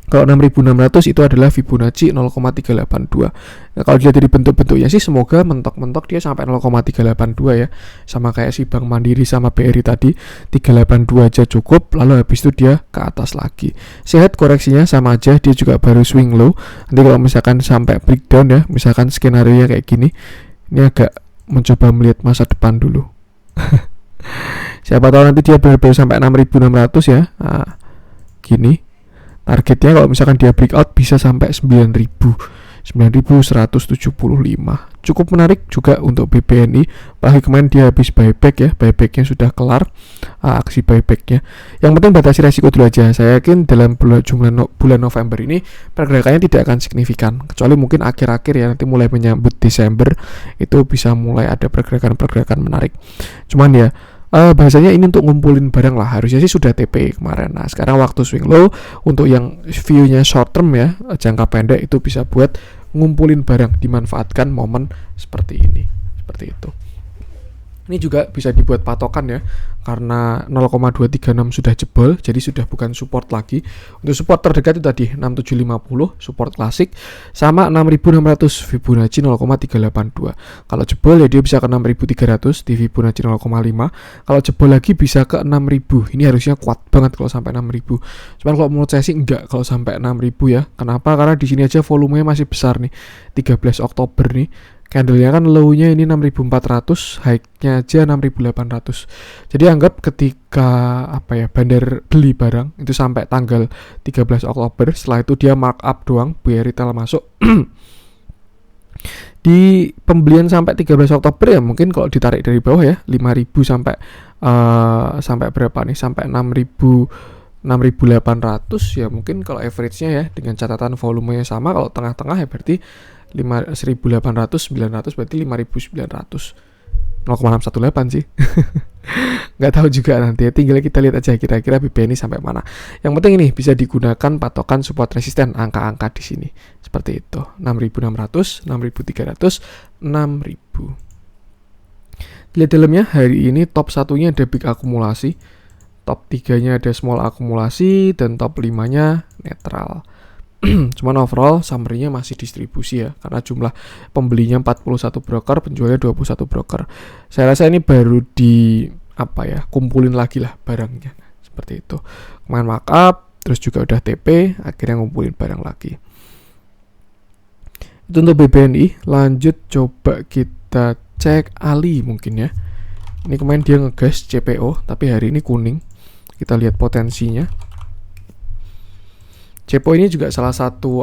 S1: Kalau 6.600 itu adalah Fibonacci 0,382. Nah, kalau dilihat dari bentuk-bentuknya sih semoga mentok-mentok dia sampai 0,382 ya. Sama kayak si Bank Mandiri sama BRI tadi, 382 aja cukup, lalu habis itu dia ke atas lagi. Sehat koreksinya sama aja, dia juga baru swing low. Nanti kalau misalkan sampai breakdown ya, misalkan skenario nya kayak gini, ini agak mencoba melihat masa depan dulu. Siapa tahu nanti dia baru sampai 6.600 ya. Nah, gini. Targetnya kalau misalkan dia breakout bisa sampai 9.175. Cukup menarik juga untuk BBNI. Apalagi kemarin dia habis buyback ya, buybacknya sudah kelar, aksi buybacknya. Yang penting batasi resiko dulu aja. Saya yakin dalam bulan November ini pergerakannya tidak akan signifikan, kecuali mungkin akhir-akhir ya, nanti mulai menyambut Desember itu bisa mulai ada pergerakan-pergerakan menarik. Cuman ya bahasanya ini untuk ngumpulin barang lah, harusnya sih sudah TP kemarin. Nah sekarang waktu swing low, untuk yang view-nya short term ya, jangka pendek itu bisa buat ngumpulin barang, dimanfaatkan momen seperti ini, seperti itu. Ini juga bisa dibuat patokan ya, karena 0,236 sudah jebol, jadi sudah bukan support lagi. Untuk support terdekat itu tadi 6750 support klasik, sama 6600 Fibonacci 0,382. Kalau jebol ya dia bisa ke 6300 di Fibonacci 0,5. Kalau jebol lagi bisa ke 6000. Ini harusnya kuat banget kalau sampai 6000. Cuman kalau menurut saya sih enggak kalau sampai 6000 ya. Kenapa? Karena di sini aja volumenya masih besar nih. 13 Oktober nih. Candle-nya kan low-nya ini 6.400, high-nya aja 6.800. Jadi anggap ketika bandar beli barang itu sampai tanggal 13 Oktober, setelah itu dia markup doang, biar retail masuk. Di pembelian sampai 13 Oktober ya mungkin kalau ditarik dari bawah ya 5.000 sampai berapa nih? Sampai 6.800 ya mungkin kalau average-nya ya, dengan catatan volumenya sama. Kalau tengah-tengah ya berarti 1.800, 900 berarti 5.900. 0,618 sih. Nggak tahu juga nanti ya, tinggal kita lihat aja kira-kira BBNI sampai mana. Yang penting ini bisa digunakan patokan support resisten, angka-angka di sini seperti itu, 6.600, 6.300, 6.000. Lihat dalamnya hari ini top 1-nya ada big akumulasi, top 3-nya ada small akumulasi, dan top 5-nya netral. Cuman overall summary-nya masih distribusi ya, karena jumlah pembelinya 41 broker, penjualnya 21 broker. Saya rasa ini baru kumpulin lagi lah barangnya, seperti itu. Kemarin markup, terus juga udah TP, akhirnya ngumpulin barang lagi. Itu untuk BBNI. Lanjut coba kita cek Ali mungkin ya. Ini kemarin dia ngegas CPO, tapi hari ini kuning. Kita lihat potensinya. CPO ini juga salah satu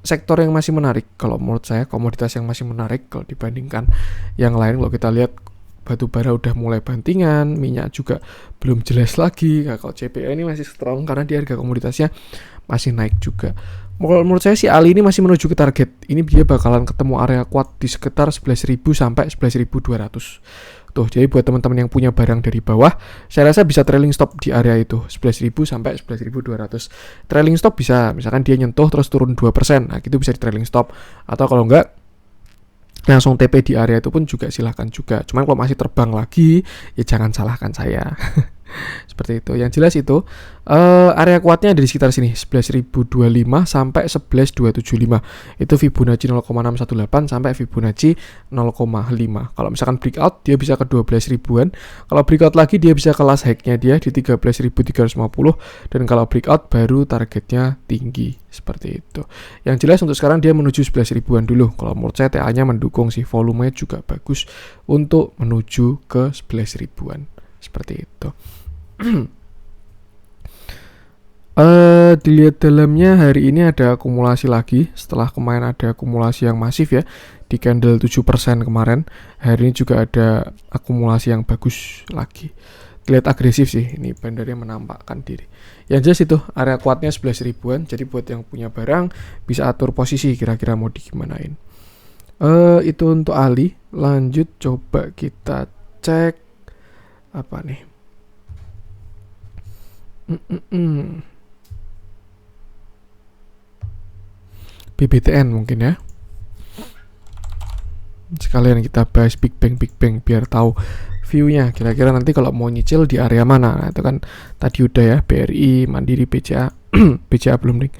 S1: sektor yang masih menarik kalau menurut saya, komoditas yang masih menarik kalau dibandingkan yang lain. Kalau kita lihat batu bara udah mulai bantingan, minyak juga belum jelas lagi. Nah, kalau CPO ini masih strong karena dia harga komoditasnya masih naik juga. Kalau menurut saya si Ali ini masih menuju ke target. Ini dia bakalan ketemu area kuat di sekitar 11.000 sampai 11.200. Tuh, jadi buat teman-teman yang punya barang dari bawah, saya rasa bisa trailing stop di area itu 11.000 sampai 11.200. Trailing stop bisa, misalkan dia nyentuh terus turun 2%, nah gitu bisa di trailing stop. Atau kalau enggak langsung TP di area itu pun juga silahkan juga. Cuman kalau masih terbang lagi, ya jangan salahkan saya. Seperti itu. Yang jelas itu area kuatnya ada di sekitar sini 11.025 sampai 11.275. Itu Fibonacci 0,618 sampai Fibonacci 0,5. Kalau misalkan breakout dia bisa ke 12 ribuan. Kalau breakout lagi dia bisa ke last high-nya dia di 13.350, dan kalau breakout baru targetnya tinggi, seperti itu. Yang jelas untuk sekarang dia menuju 11 ribuan dulu. Kalau menurut saya TA-nya mendukung sih, volumenya juga bagus untuk menuju ke 11 ribuan. Seperti itu. Dilihat dalamnya hari ini ada akumulasi lagi. Setelah kemarin ada akumulasi yang masif ya, di candle 7% kemarin, hari ini juga ada akumulasi yang bagus lagi. Terlihat agresif sih, ini bandarnya menampakkan diri. Yang jelas itu area kuatnya 11 ribuan. Jadi buat yang punya barang bisa atur posisi kira-kira mau digimanain. Itu untuk Ali. Lanjut coba kita cek apa nih? BBTN mungkin ya. Sekalian kita bahas Big Bang biar tahu view-nya kira-kira nanti kalau mau nyicil di area mana. Nah, itu kan tadi udah ya, BRI, Mandiri, BCA. BCA belum nih.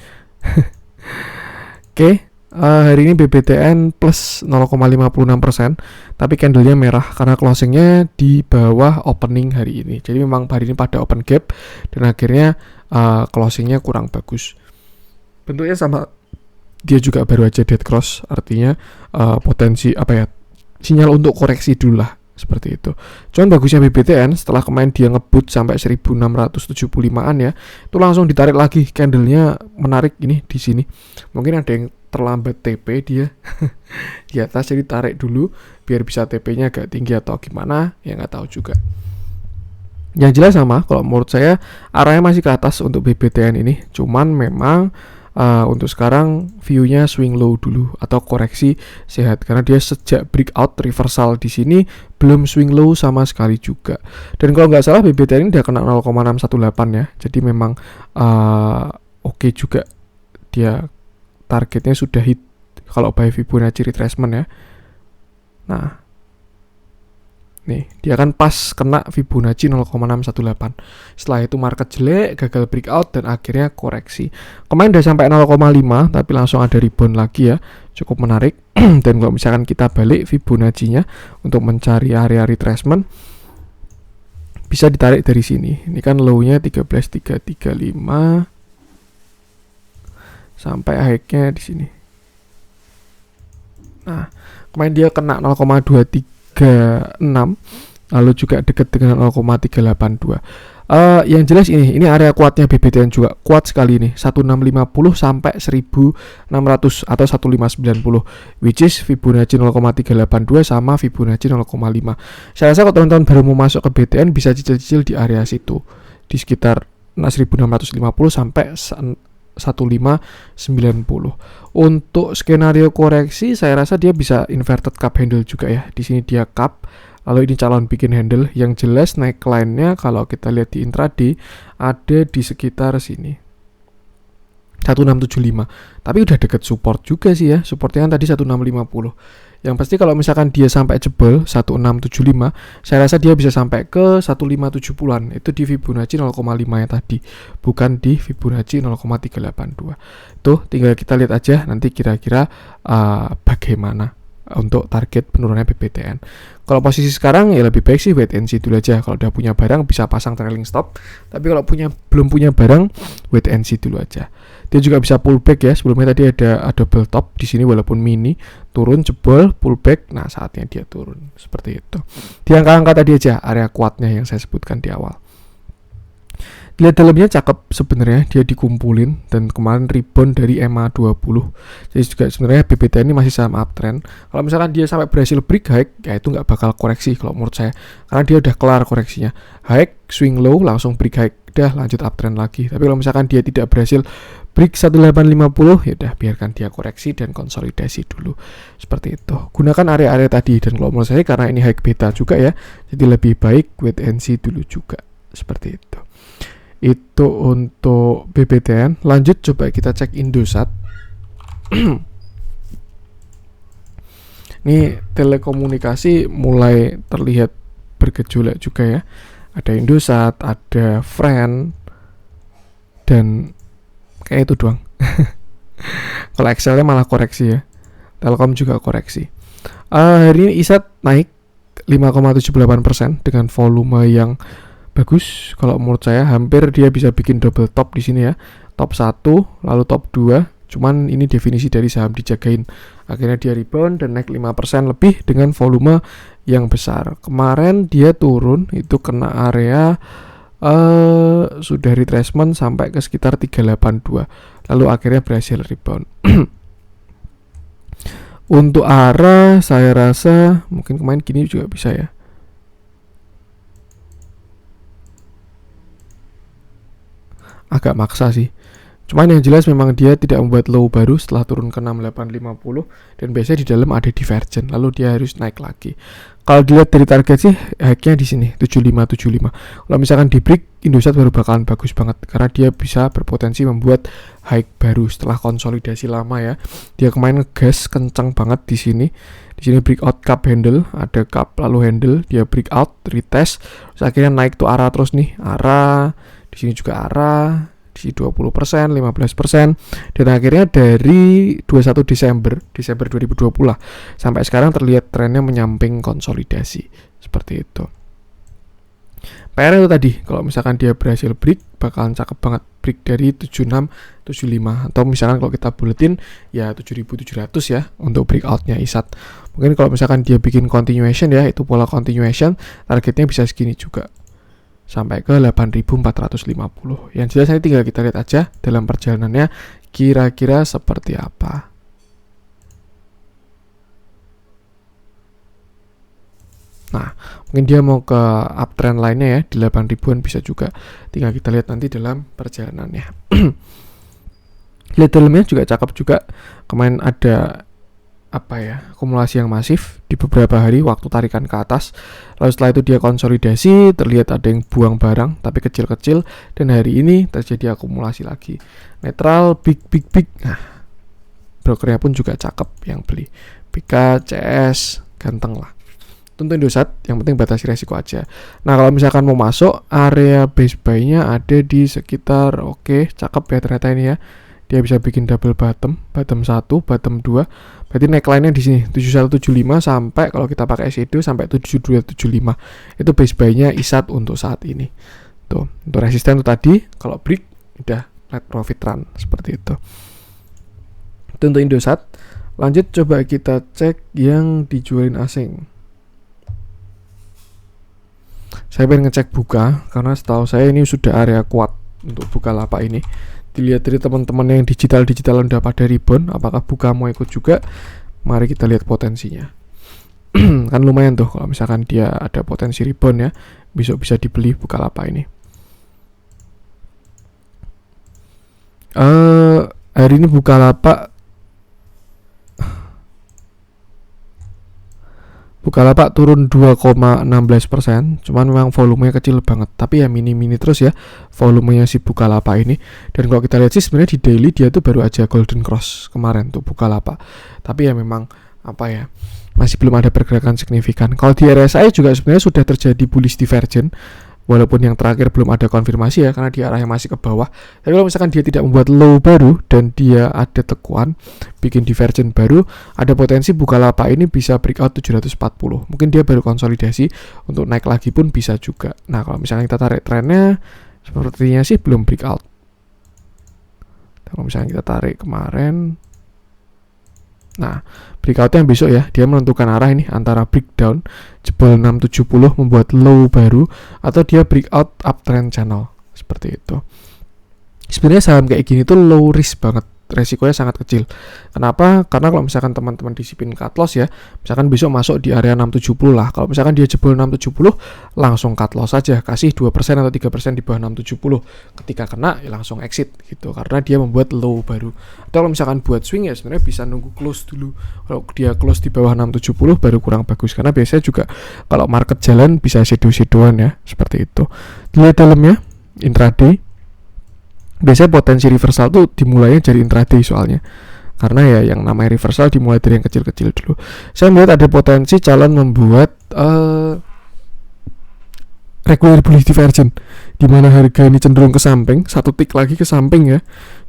S1: Oke, hari ini BBTN plus 0,56%, tapi candlenya merah karena closingnya di bawah opening hari ini. Jadi memang hari ini pada open gap dan akhirnya closingnya kurang bagus. Bentuknya sama, dia juga baru aja dead cross, artinya potensi sinyal untuk koreksi dulu lah, seperti itu. Cuman bagusnya BBTN setelah kemarin dia ngebut sampai 1675-an ya, itu langsung ditarik lagi, candlenya menarik ini di sini. Mungkin ada yang terlambat TP dia di atas, jadi tarik dulu biar bisa TP-nya agak tinggi atau gimana, ya nggak tahu juga. Yang jelas sama, kalau menurut saya arahnya masih ke atas untuk BBTN ini, cuman memang untuk sekarang view-nya swing low dulu atau koreksi sehat karena dia sejak breakout reversal di sini belum swing low sama sekali juga. Dan kalau nggak salah BBTN ini udah kena 0,618 ya. Jadi memang oke juga, dia targetnya sudah hit kalau by Fibonacci retracement ya. Nah, nih, dia kan pas kena Fibonacci 0,618. Setelah itu market jelek, gagal breakout dan akhirnya koreksi. Kemarin udah sampai 0,5 tapi langsung ada rebound lagi ya. Cukup menarik. Dan kalau misalkan kita balik Fibonacci-nya untuk mencari area retracement, bisa ditarik dari sini. Ini kan low-nya 13335 sampai high-nya di sini. Nah, kemarin dia kena 0,236, lalu juga dekat dengan 0,382. Yang jelas ini area kuatnya BBTN juga kuat sekali nih, 1650 sampai 1600 atau 1590, which is Fibonacci 0,382 sama Fibonacci 0,5. Saya rasa kalau teman-teman baru mau masuk ke BTN bisa cicil-cicil di area situ, di sekitar 1650 sampai 1590. Untuk skenario koreksi saya rasa dia bisa inverted cup handle juga ya. Di sini dia cup, lalu ini calon bikin handle. Yang jelas neckline-nya kalau kita lihat di intraday ada di sekitar sini 1675. Tapi udah deket support juga sih ya. Supportnya kan tadi 1650. Yang pasti kalau misalkan dia sampai jebol 1675, saya rasa dia bisa sampai ke 1570-an. Itu di Fibonacci 0,5 yang tadi, bukan di Fibonacci 0,382. Tuh, tinggal kita lihat aja nanti kira-kira bagaimana untuk target penurunannya BBTN. Kalau posisi sekarang ya lebih baik sih wait and see dulu aja. Kalau udah punya barang bisa pasang trailing stop. Tapi kalau belum punya barang, wait and see dulu aja. Dia juga bisa pullback ya. Sebelumnya tadi ada double top di sini walaupun mini, turun jebol pullback. Nah, saatnya dia turun seperti itu. Di angka-angka tadi aja area kuatnya yang saya sebutkan di awal. Lihat dalamnya cakep sebenarnya, dia dikumpulin dan kemarin rebound dari MA20. Jadi juga sebenarnya BBTN ini masih sama uptrend. Kalau misalkan dia sampai berhasil break high, ya itu nggak bakal koreksi kalau menurut saya, karena dia udah kelar koreksinya. High, swing low, langsung break high, udah lanjut uptrend lagi. Tapi kalau misalkan dia tidak berhasil break 1850, ya udah biarkan dia koreksi dan konsolidasi dulu. Seperti itu. Gunakan area-area tadi, dan kalau menurut saya karena ini high beta juga ya, jadi lebih baik wait and see dulu juga. Seperti itu. Itu untuk BBTN. Lanjut coba kita cek Indosat. Ini telekomunikasi mulai terlihat bergejolak juga ya. Ada Indosat, ada Friend, dan kayak itu doang. Kalau Excelnya malah koreksi ya. Telkom juga koreksi. Hari ini ISAT naik 5,78% dengan volume yang bagus. Kalau menurut saya hampir dia bisa bikin double top di sini ya. Top 1 lalu top 2. Cuman ini definisi dari saham dijagain. Akhirnya dia rebound dan naik 5% lebih dengan volume yang besar. Kemarin dia turun itu kena area sudah retracement sampai ke sekitar 382. Lalu akhirnya berhasil rebound. Untuk arah saya rasa mungkin kemarin gini juga bisa ya. Agak maksa sih. Cuman yang jelas memang dia tidak membuat low baru setelah turun ke 6850, dan biasanya di dalam ada divergent, lalu dia harus naik lagi. Kalau dilihat dari target sih high-nya di sini 7575. Kalau misalkan di break, Indosat baru bakalan bagus banget karena dia bisa berpotensi membuat high baru setelah konsolidasi lama ya. Dia kemarin ngegas kencang banget di sini. Di sini breakout cup handle, ada cup lalu handle, dia breakout, retest, terus akhirnya naik tuh arah terus nih, arah di sini juga arah di 20%, 15%, dan akhirnya dari 21 Desember 2020 lah sampai sekarang terlihat trennya menyamping konsolidasi seperti itu. PR itu tadi, kalau misalkan dia berhasil break, bakalan cakep banget break dari 7675, atau misalkan kalau kita buletin ya 7700 ya untuk breakoutnya ISAT. Mungkin kalau misalkan dia bikin continuation ya, itu pola continuation, targetnya bisa segini juga sampai ke 8450. Yang jelas ini tinggal kita lihat aja dalam perjalanannya kira-kira seperti apa. Nah, mungkin dia mau ke uptrend lainnya ya, di 8000-an bisa juga. Tinggal kita lihat nanti dalam perjalanannya. Lihat dalamnya juga cakep juga. Kemarin ada akumulasi yang masif di beberapa hari waktu tarikan ke atas. Lalu setelah itu dia konsolidasi, terlihat ada yang buang barang tapi kecil-kecil, dan hari ini terjadi akumulasi lagi. Netral, big. Nah, brokernya pun juga cakep yang beli. BK, CS, ganteng lah. Tentu Indosat, yang penting batasi resiko aja. Nah, kalau misalkan mau masuk, area base buy-nya ada di sekitar, cakep ya ternyata ini ya. Dia bisa bikin double bottom 1, bottom 2. Berarti neckline-nya di sini 7175 sampai kalau kita pakai shadow sampai 7275. Itu base buy-nya ISAT untuk saat ini. Tuh, untuk resisten itu tadi, kalau break udah let profit run seperti itu. Itu untuk Indosat. Lanjut coba kita cek yang dijualin asing. Saya pengen ngecek Buka karena setahu saya ini sudah area kuat untuk Bukalapak ini. Dilihat dari teman-teman yang digital udah pada rebound, apakah Buka mau ikut juga? Mari kita lihat potensinya. Kan lumayan tuh kalau misalkan dia ada potensi rebound ya, besok bisa dibeli Bukalapak ini. Hari ini Bukalapak turun 2,16%, cuman memang volumenya kecil banget, tapi ya mini terus ya volumenya si Bukalapak ini. Dan kalau kita lihat sih sebenarnya di daily dia tuh baru aja golden cross kemarin tuh Bukalapak, tapi ya memang masih belum ada pergerakan signifikan. Kalau di RSI juga sebenarnya sudah terjadi bullish divergence, walaupun yang terakhir belum ada konfirmasi ya karena dia arahnya masih ke bawah. Tapi kalau misalkan dia tidak membuat low baru dan dia ada tekuan bikin divergent baru, ada potensi Bukalapak ini bisa breakout 740. Mungkin dia baru konsolidasi, untuk naik lagi pun bisa juga. Nah, kalau misalkan kita tarik trennya, sepertinya sih belum breakout. Kalau misalkan kita tarik kemarin, nah, breakoutnya besok ya, dia menentukan arah ini antara breakdown jebol 670 membuat low baru, atau dia breakout uptrend channel seperti itu. Sebenarnya saham kayak gini tuh low risk banget, resikonya sangat kecil. Kenapa? Karena kalau misalkan teman-teman disiplin cut loss ya, misalkan besok masuk di area 670 lah, kalau misalkan dia jebol 670 langsung cut loss aja, kasih 2% atau 3% di bawah 670. Ketika kena ya langsung exit gitu, karena dia membuat low baru. Atau kalau misalkan buat swing ya sebenarnya bisa nunggu close dulu. Kalau dia close di bawah 670 baru kurang bagus, karena biasanya juga kalau market jalan bisa shadow-shadowan ya, seperti itu. Dilihat dalamnya intraday, biasanya potensi reversal tuh dimulainya dari intraday soalnya, karena ya yang namanya reversal dimulai dari yang kecil-kecil dulu. Saya melihat ada potensi calon membuat regular bullish divergence, di mana harga ini cenderung ke samping, satu tick lagi ke samping ya.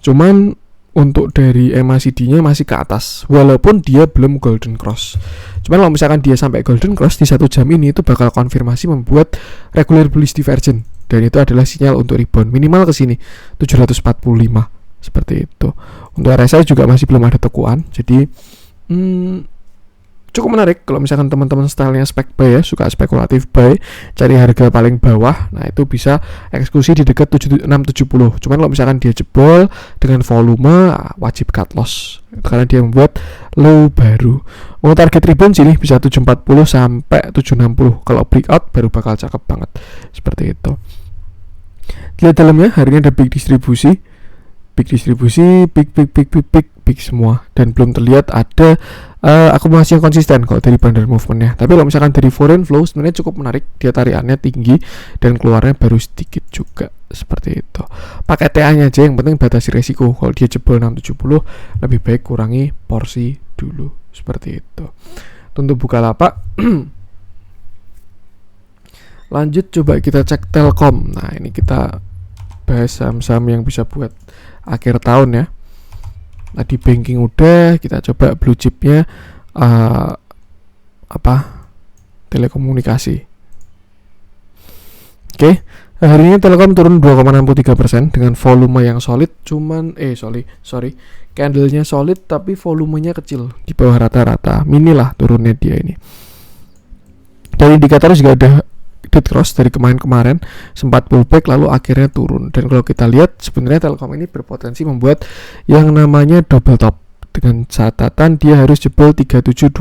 S1: Cuman untuk dari MACD-nya masih ke atas, walaupun dia belum golden cross. Cuman kalau misalkan dia sampai golden cross di 1 jam ini, itu bakal konfirmasi membuat regular bullish divergence, dan itu adalah sinyal untuk rebound minimal ke sini 745 seperti itu. Untuk RSI juga masih belum ada tekuan, jadi cukup menarik kalau misalkan teman-teman stylenya spek buy ya, suka spekulatif buy, cari harga paling bawah. Nah, itu bisa eksekusi di dekat 670. Cuman kalau misalkan dia jebol dengan volume, wajib cut loss karena dia membuat low baru. Untuk target rebound sini bisa 740 sampai 760. Kalau breakout baru bakal cakep banget seperti itu. Lihat dalamnya, hari ini ada big distribusi big distribusi, big semua, dan belum terlihat ada akumulasi yang konsisten kalau dari bundle movementnya. Tapi kalau misalkan dari foreign flow sebenarnya cukup menarik, dia tarikannya tinggi dan keluarnya baru sedikit juga, seperti itu. Pakai TA-nya aja, yang penting batasi resiko. Kalau dia jebol 670 lebih baik kurangi porsi dulu, seperti itu. Untuk Bukalapak lanjut coba kita cek Telkom. Nah, ini kita bahas saham-saham yang bisa buat akhir tahun ya. Tadi banking udah, kita coba blue chipnya telekomunikasi. Oke, hari ini Telkom turun 2,63% dengan volume yang solid, cuman candlenya solid tapi volumenya kecil, di bawah rata-rata, mini lah turunnya dia ini. Dari indikator juga ada dead cross dari kemarin sempat pullback lalu akhirnya turun, dan kalau kita lihat sebenarnya Telkom ini berpotensi membuat yang namanya double top dengan catatan dia harus jebol 3720,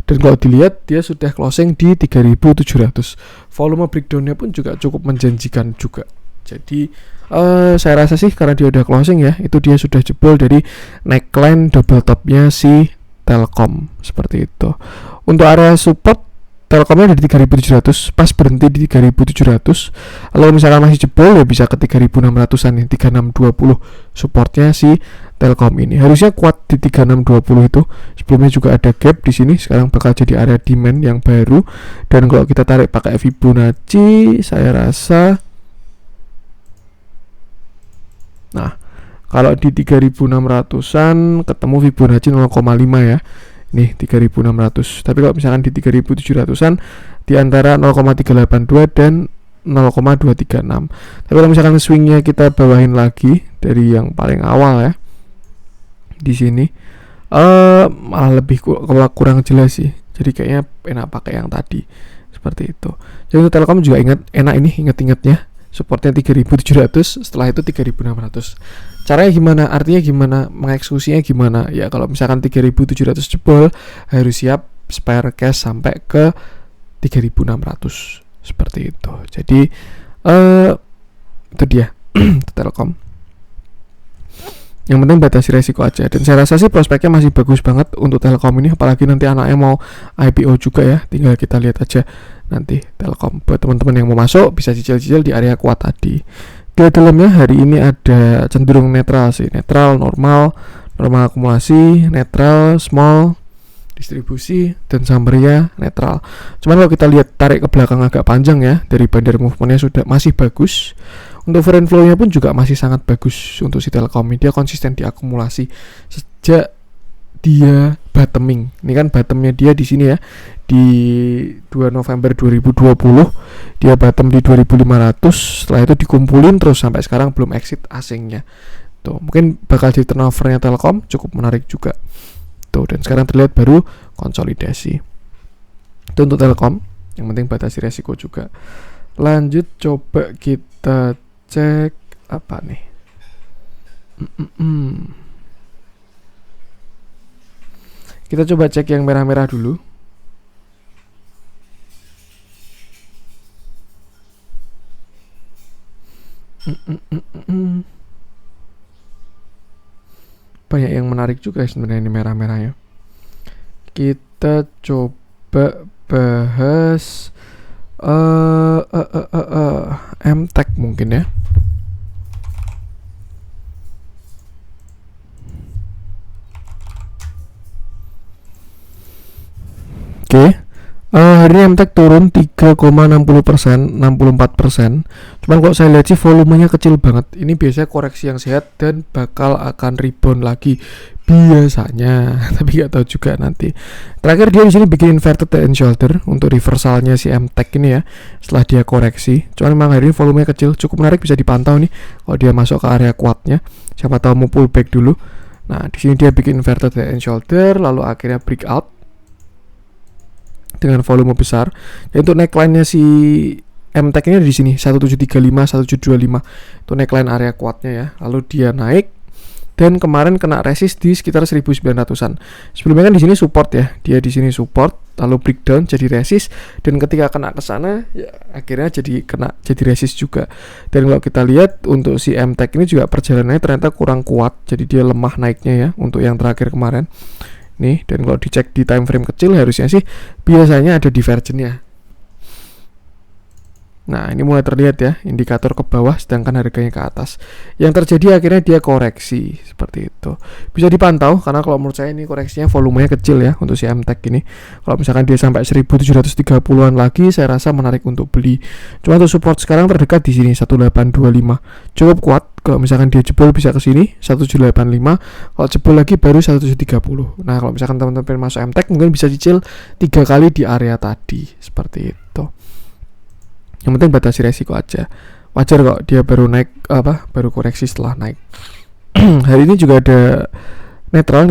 S1: dan kalau dilihat dia sudah closing di 3700. Volume breakdownnya pun juga cukup menjanjikan juga. Jadi saya rasa sih karena dia udah closing ya, itu dia sudah jebol dari neckline double topnya si Telkom, seperti itu. Untuk area support Telkomnya dari 3700, pas berhenti di 3700. Lalu misalkan masih jebol ya bisa ke 3600-an nih, 3620 supportnya si Telkom ini. Harusnya kuat di 3620 itu. Sebelumnya juga ada gap di sini, sekarang bakal jadi area demand yang baru. Dan kalau kita tarik pakai Fibonacci, saya rasa kalau di 3600-an ketemu Fibonacci 0,5 ya. Nih 3600. Tapi kalau misalkan di 3700-an di antara 0,382 dan 0,236. Tapi kalau misalkan swingnya kita bawahin lagi dari yang paling awal ya, di sini malah lebih kurang jelas sih. Jadi kayaknya enak pakai yang tadi, seperti itu. Jadi untuk Telkom juga ingat-ingatnya supportnya 3700, setelah itu 3600. Caranya gimana? Artinya gimana? Mengeksekusinya gimana? Ya kalau misalkan 3700 jebol, harus siap spare cash sampai ke 3600, seperti itu. Jadi itu dia Telkom. Yang penting batasi resiko aja, dan saya rasa sih prospeknya masih bagus banget untuk Telkom ini, apalagi nanti anaknya mau IPO juga ya. Tinggal kita lihat aja nanti Telkom. Buat teman-teman yang mau masuk bisa cicil-cicil di area kuat tadi. Di dalamnya hari ini ada cenderung netral sih, netral, normal akumulasi, netral, small, distribusi, dan summary-nya netral. Cuman kalau kita lihat tarik ke belakang agak panjang ya, dari bandar movementnya sudah masih bagus. Untuk foreign flow-nya pun juga masih sangat bagus untuk si Telkom. Dia konsisten di akumulasi sejak dia bottoming. Ini kan bottomnya dia di sini ya, di 2 November 2020 dia bottom di 2500. Setelah itu dikumpulin terus sampai sekarang belum exit asingnya. Tuh, mungkin bakal jadi turnovernya Telkom cukup menarik juga. Tuh, dan sekarang terlihat baru konsolidasi. Itu untuk Telkom. Yang penting batasi resiko juga. Lanjut coba kita cek apa nih. Kita coba cek yang merah-merah dulu. Banyak yang menarik juga sebenarnya ini merah-merahnya. Kita coba bahas MTech mungkin ya. Oke. Hari ini MTech turun 3,60%, 64%. Cuman kalau saya lihat sih volumenya kecil banget. Ini biasanya koreksi yang sehat dan bakal akan rebound lagi biasanya. Tapi nggak tahu juga nanti. Terakhir dia di sini bikin inverted head and shoulder untuk reversalnya si MTech ini ya. Setelah dia koreksi. Cuman memang hari ini volumenya kecil, cukup menarik, bisa dipantau nih kalau dia masuk ke area kuatnya. Siapa tahu mau pullback dulu. Nah, di sini dia bikin inverted head and shoulder, lalu akhirnya breakout dengan volume besar. Dan untuk neckline-nya si MTech ini di sini 1735, 1725. Itu neckline area kuatnya ya. Lalu dia naik dan kemarin kena resist di sekitar 1900-an. Sebelumnya kan di sini support ya. Dia di sini support, lalu breakdown jadi resist, dan ketika kena ke sana ya akhirnya jadi resist juga. Dan kalau kita lihat untuk si MTech ini juga perjalanannya ternyata kurang kuat, jadi dia lemah naiknya ya untuk yang terakhir kemarin nih. Dan kalau dicek di time frame kecil harusnya sih biasanya ada divergennya. Nah, ini mulai terlihat ya, indikator ke bawah sedangkan harganya ke atas. Yang terjadi akhirnya dia koreksi seperti itu. Bisa dipantau karena kalau menurut saya ini koreksinya volumenya kecil ya untuk si MTech ini. Kalau misalkan dia sampai 1730-an lagi, saya rasa menarik untuk beli. Cuma untuk support sekarang terdekat di sini 1825. Cukup kuat. Kalau misalkan dia jebol bisa ke sini 1785. Kalau jebol lagi baru 1730. Nah, kalau misalkan teman-teman masuk MTech mungkin bisa cicil 3 kali di area tadi seperti itu. Yang penting batasi resiko aja. Wajar kok dia baru naik baru koreksi setelah naik. Hari ini juga ada netral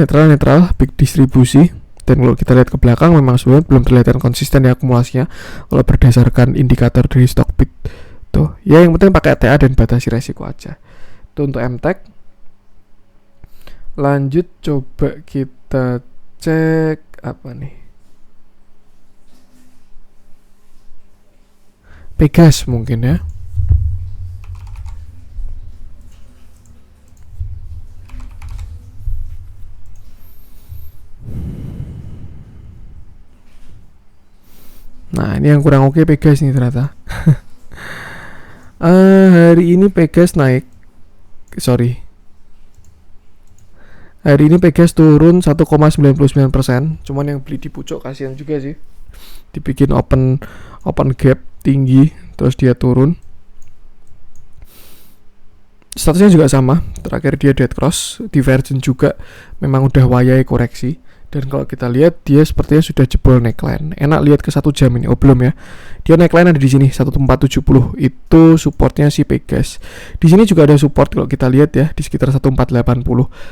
S1: big distribusi. Dan kalau kita lihat ke belakang memang sebenarnya belum terlihat konsisten ya akumulasinya kalau berdasarkan indikator dari Stockbit tuh. Ya yang penting pakai TA dan batasi resiko aja. Itu untuk MTech. Lanjut coba kita cek apa nih? Pegas mungkin ya. Nah, ini yang kurang oke Pegas nih ternyata. Hari ini Pegas naik. Hari ini Pegas turun 1,99%. Cuman yang beli di pucuk kasihan juga sih. Dibikin open gap tinggi terus dia turun. Statusnya juga sama, terakhir dia dead cross, divergent juga, memang udah wayai koreksi. Dan kalau kita lihat dia sepertinya sudah jebol neckline. Enak lihat ke 1 jam ini. Oh belum ya. Dia neckline ada di sini 1470. Itu supportnya si Pegas. Di sini juga ada support kalau kita lihat ya di sekitar 1480.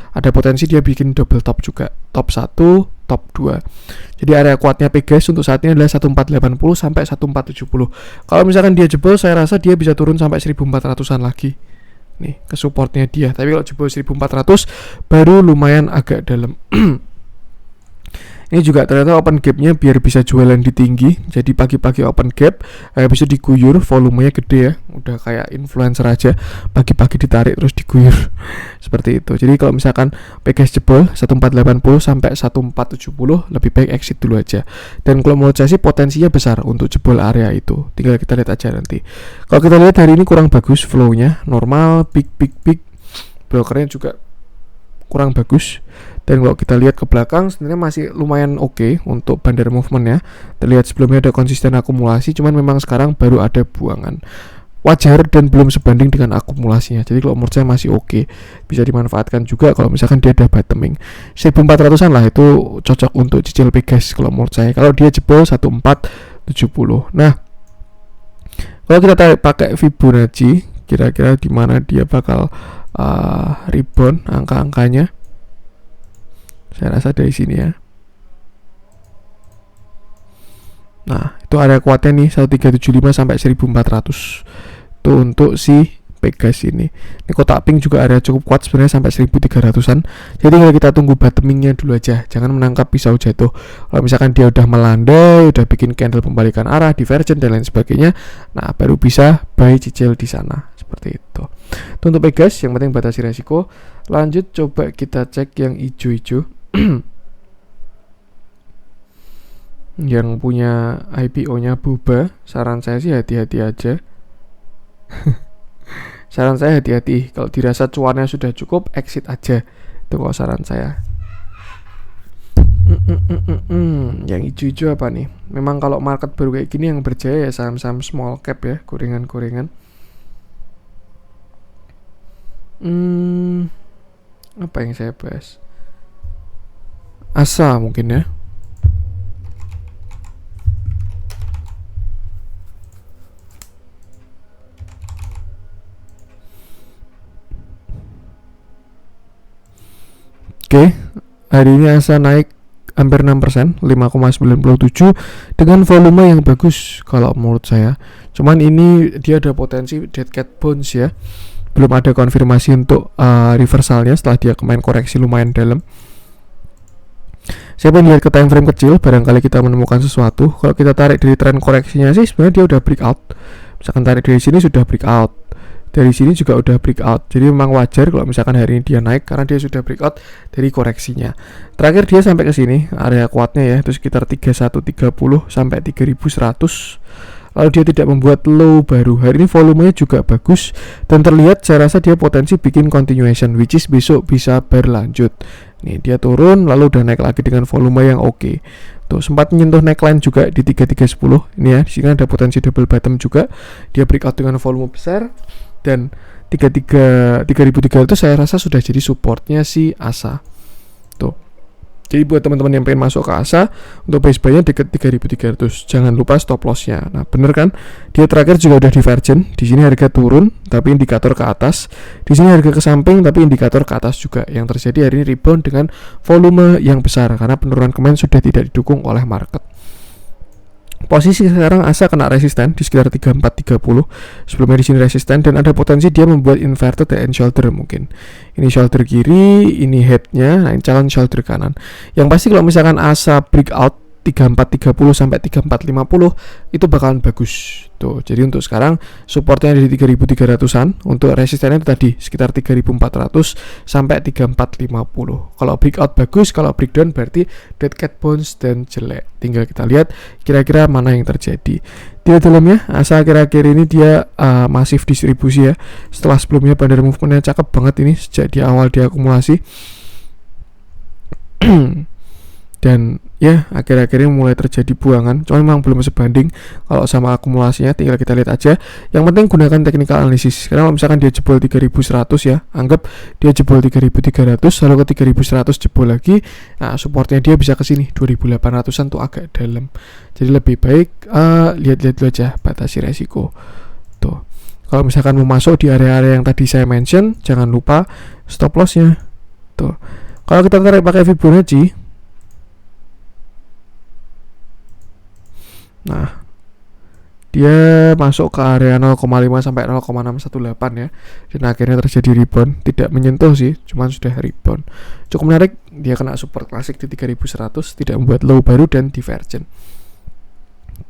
S1: Ada potensi dia bikin double top juga. Top 1, top 2. Jadi area kuatnya Pegas untuk saat ini adalah 1480 sampai 1470. Kalau misalkan dia jebol saya rasa dia bisa turun sampai 1400-an lagi. Nih, ke supportnya dia. Tapi kalau jebol 1400 baru lumayan agak dalam. Ini juga ternyata open gapnya biar bisa jualan di tinggi. Jadi pagi-pagi open gap, bisa diguyur, volumenya gede ya. Udah kayak influencer aja, pagi-pagi ditarik terus diguyur. Seperti itu. Jadi kalau misalkan Pegas jebol 1480 sampai 1470, lebih baik exit dulu aja. Dan kalau menurut saya sih potensinya besar untuk jebol area itu. Tinggal kita lihat aja nanti. Kalau kita lihat hari ini kurang bagus flow-nya, normal, big. Brokernya juga kurang bagus. Dan kalau kita lihat ke belakang sebenarnya masih lumayan oke untuk bandar movement ya. Terlihat sebelumnya ada konsisten akumulasi, cuman memang sekarang baru ada buangan. Wajar dan belum sebanding dengan akumulasinya. Jadi kalau menurut saya masih oke. Bisa dimanfaatkan juga kalau misalkan dia ada bottoming. 1400-an lah itu cocok untuk cicil Pegas kalau menurut saya. Kalau dia jebol 1470. Nah, kalau kita pakai Fibonacci, kira-kira di mana dia bakal rebound angka-angkanya. Saya rasa dari sini ya. Nah, itu area kuatnya nih 1375 sampai 1400. Itu untuk si Pegas ini. Ini kotak pink juga area cukup kuat sebenarnya sampai 1300-an. Jadi kalau kita tunggu bottomingnya dulu aja. Jangan menangkap pisau jatuh. Kalau misalkan dia udah melandai, udah bikin candle pembalikan arah, divergent dan lain sebagainya, nah baru bisa buy cicil di sana. Seperti itu. Itu untuk Pegas, yang penting batasi resiko. Lanjut coba kita cek yang hijau-hijau. Yang punya IPO-nya Buba, saran saya sih hati-hati aja. Saran saya hati-hati. Kalau dirasa cuannya sudah cukup, exit aja. Itu kalau saran saya. Yang hijau-hijau apa nih? Memang kalau market baru kayak gini yang berjaya ya saham-saham small cap ya, gorengan-gorengan. Apa yang saya bahas? Asa mungkin ya. Oke, hari ini Asa naik hampir 6%, 5,97 dengan volume yang bagus kalau menurut saya. Cuman ini dia ada potensi dead cat bounce ya. Belum ada konfirmasi untuk reversalnya setelah dia kemarin koreksi lumayan dalam. Saya pengen lihat ke time frame kecil, barangkali kita menemukan sesuatu. Kalau kita tarik dari tren koreksinya sih sebenarnya dia udah breakout. Misalkan tarik dari sini sudah breakout, dari sini juga udah breakout. Jadi memang wajar kalau misalkan hari ini dia naik karena dia sudah breakout dari koreksinya. Terakhir dia sampai ke sini, area kuatnya ya, itu sekitar 3130 sampai 3100. Lalu dia tidak membuat low baru. Hari ini volumenya juga bagus dan terlihat saya rasa dia potensi bikin continuation, which is besok bisa berlanjut. Nih dia turun lalu udah naik lagi dengan volume yang oke. Tuh sempat menyentuh neckline juga di 3310. Ini ya, di sini ada potensi double bottom juga. Dia breakout dengan volume besar dan 3300 saya rasa sudah jadi supportnya si ASA. Tuh. Jadi buat teman-teman yang pengen masuk ke ASA, untuk base buy-nya deket 3300. Jangan lupa stop loss-nya. Nah, bener kan? Dia terakhir juga udah divergent. Di sini harga turun tapi indikator ke atas. Di sini harga ke samping tapi indikator ke atas juga. Yang terjadi hari ini rebound dengan volume yang besar karena penurunan kemarin sudah tidak didukung oleh market. Posisi sekarang ASA kena resisten di sekitar 3430. Sebelumnya di sini resisten dan ada potensi dia membuat inverted head and shoulder mungkin. Ini shoulder kiri, ini headnya, nah ini calon shoulder kanan. Yang pasti kalau misalkan ASA breakout 3430 sampai 3450 itu bakalan bagus. Tuh, jadi untuk sekarang supportnya di 3300-an, untuk resistennya itu tadi sekitar 3400 sampai 3450. Kalau breakout bagus, kalau breakdown berarti dead cat bounce dan jelek. Tinggal kita lihat kira-kira mana yang terjadi. Di dalamnya ASA akhir-akhir ini dia masif distribusi ya. Setelah sebelumnya bandar movementnya cakep banget ini sejak di awal dia akumulasi. Dan ya akhir-akhir ini mulai terjadi buangan, cuma memang belum sebanding kalau sama akumulasinya. Tinggal kita lihat aja. Yang penting gunakan technical analysis. Karena kalau misalkan dia jebol 3100 ya, anggap dia jebol 3300 lalu ke 3100 jebol lagi, nah supportnya dia bisa ke sini 2800-an tuh agak dalam. Jadi lebih baik lihat-lihat dulu aja, batasi resiko. Tuh. Kalau misalkan mau masuk di area-area yang tadi saya mention, jangan lupa stop loss-nya. Tuh. Kalau kita tarik pakai Fibonacci, nah, dia masuk ke area 0,5 sampai 0,618 ya. Dan akhirnya terjadi rebound, tidak menyentuh sih, cuman sudah rebound. Cukup menarik, dia kena support klasik di 3100, tidak membuat low baru dan divergent.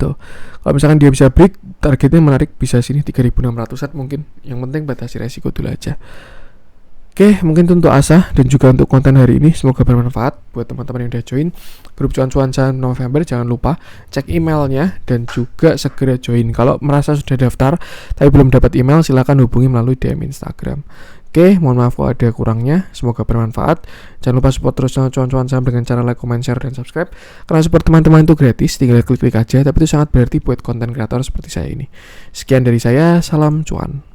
S1: Tuh. Kalau misalkan dia bisa break, targetnya menarik bisa sini 3600-an mungkin. Yang penting batasi resiko dulu aja. Oke, mungkin itu untuk ASA dan juga untuk konten hari ini. Semoga bermanfaat buat teman-teman yang udah join grup cuan-cuan November. Jangan lupa cek emailnya dan juga segera join. Kalau merasa sudah daftar tapi belum dapat email, silakan hubungi melalui DM Instagram. Oke, mohon maaf kalau ada kurangnya. Semoga bermanfaat. Jangan lupa support terus channel cuan-cuan saham dengan cara like, comment, share, dan subscribe. Karena support teman-teman itu gratis, tinggal klik-klik aja. Tapi itu sangat berarti buat konten kreator seperti saya ini. Sekian dari saya, salam cuan.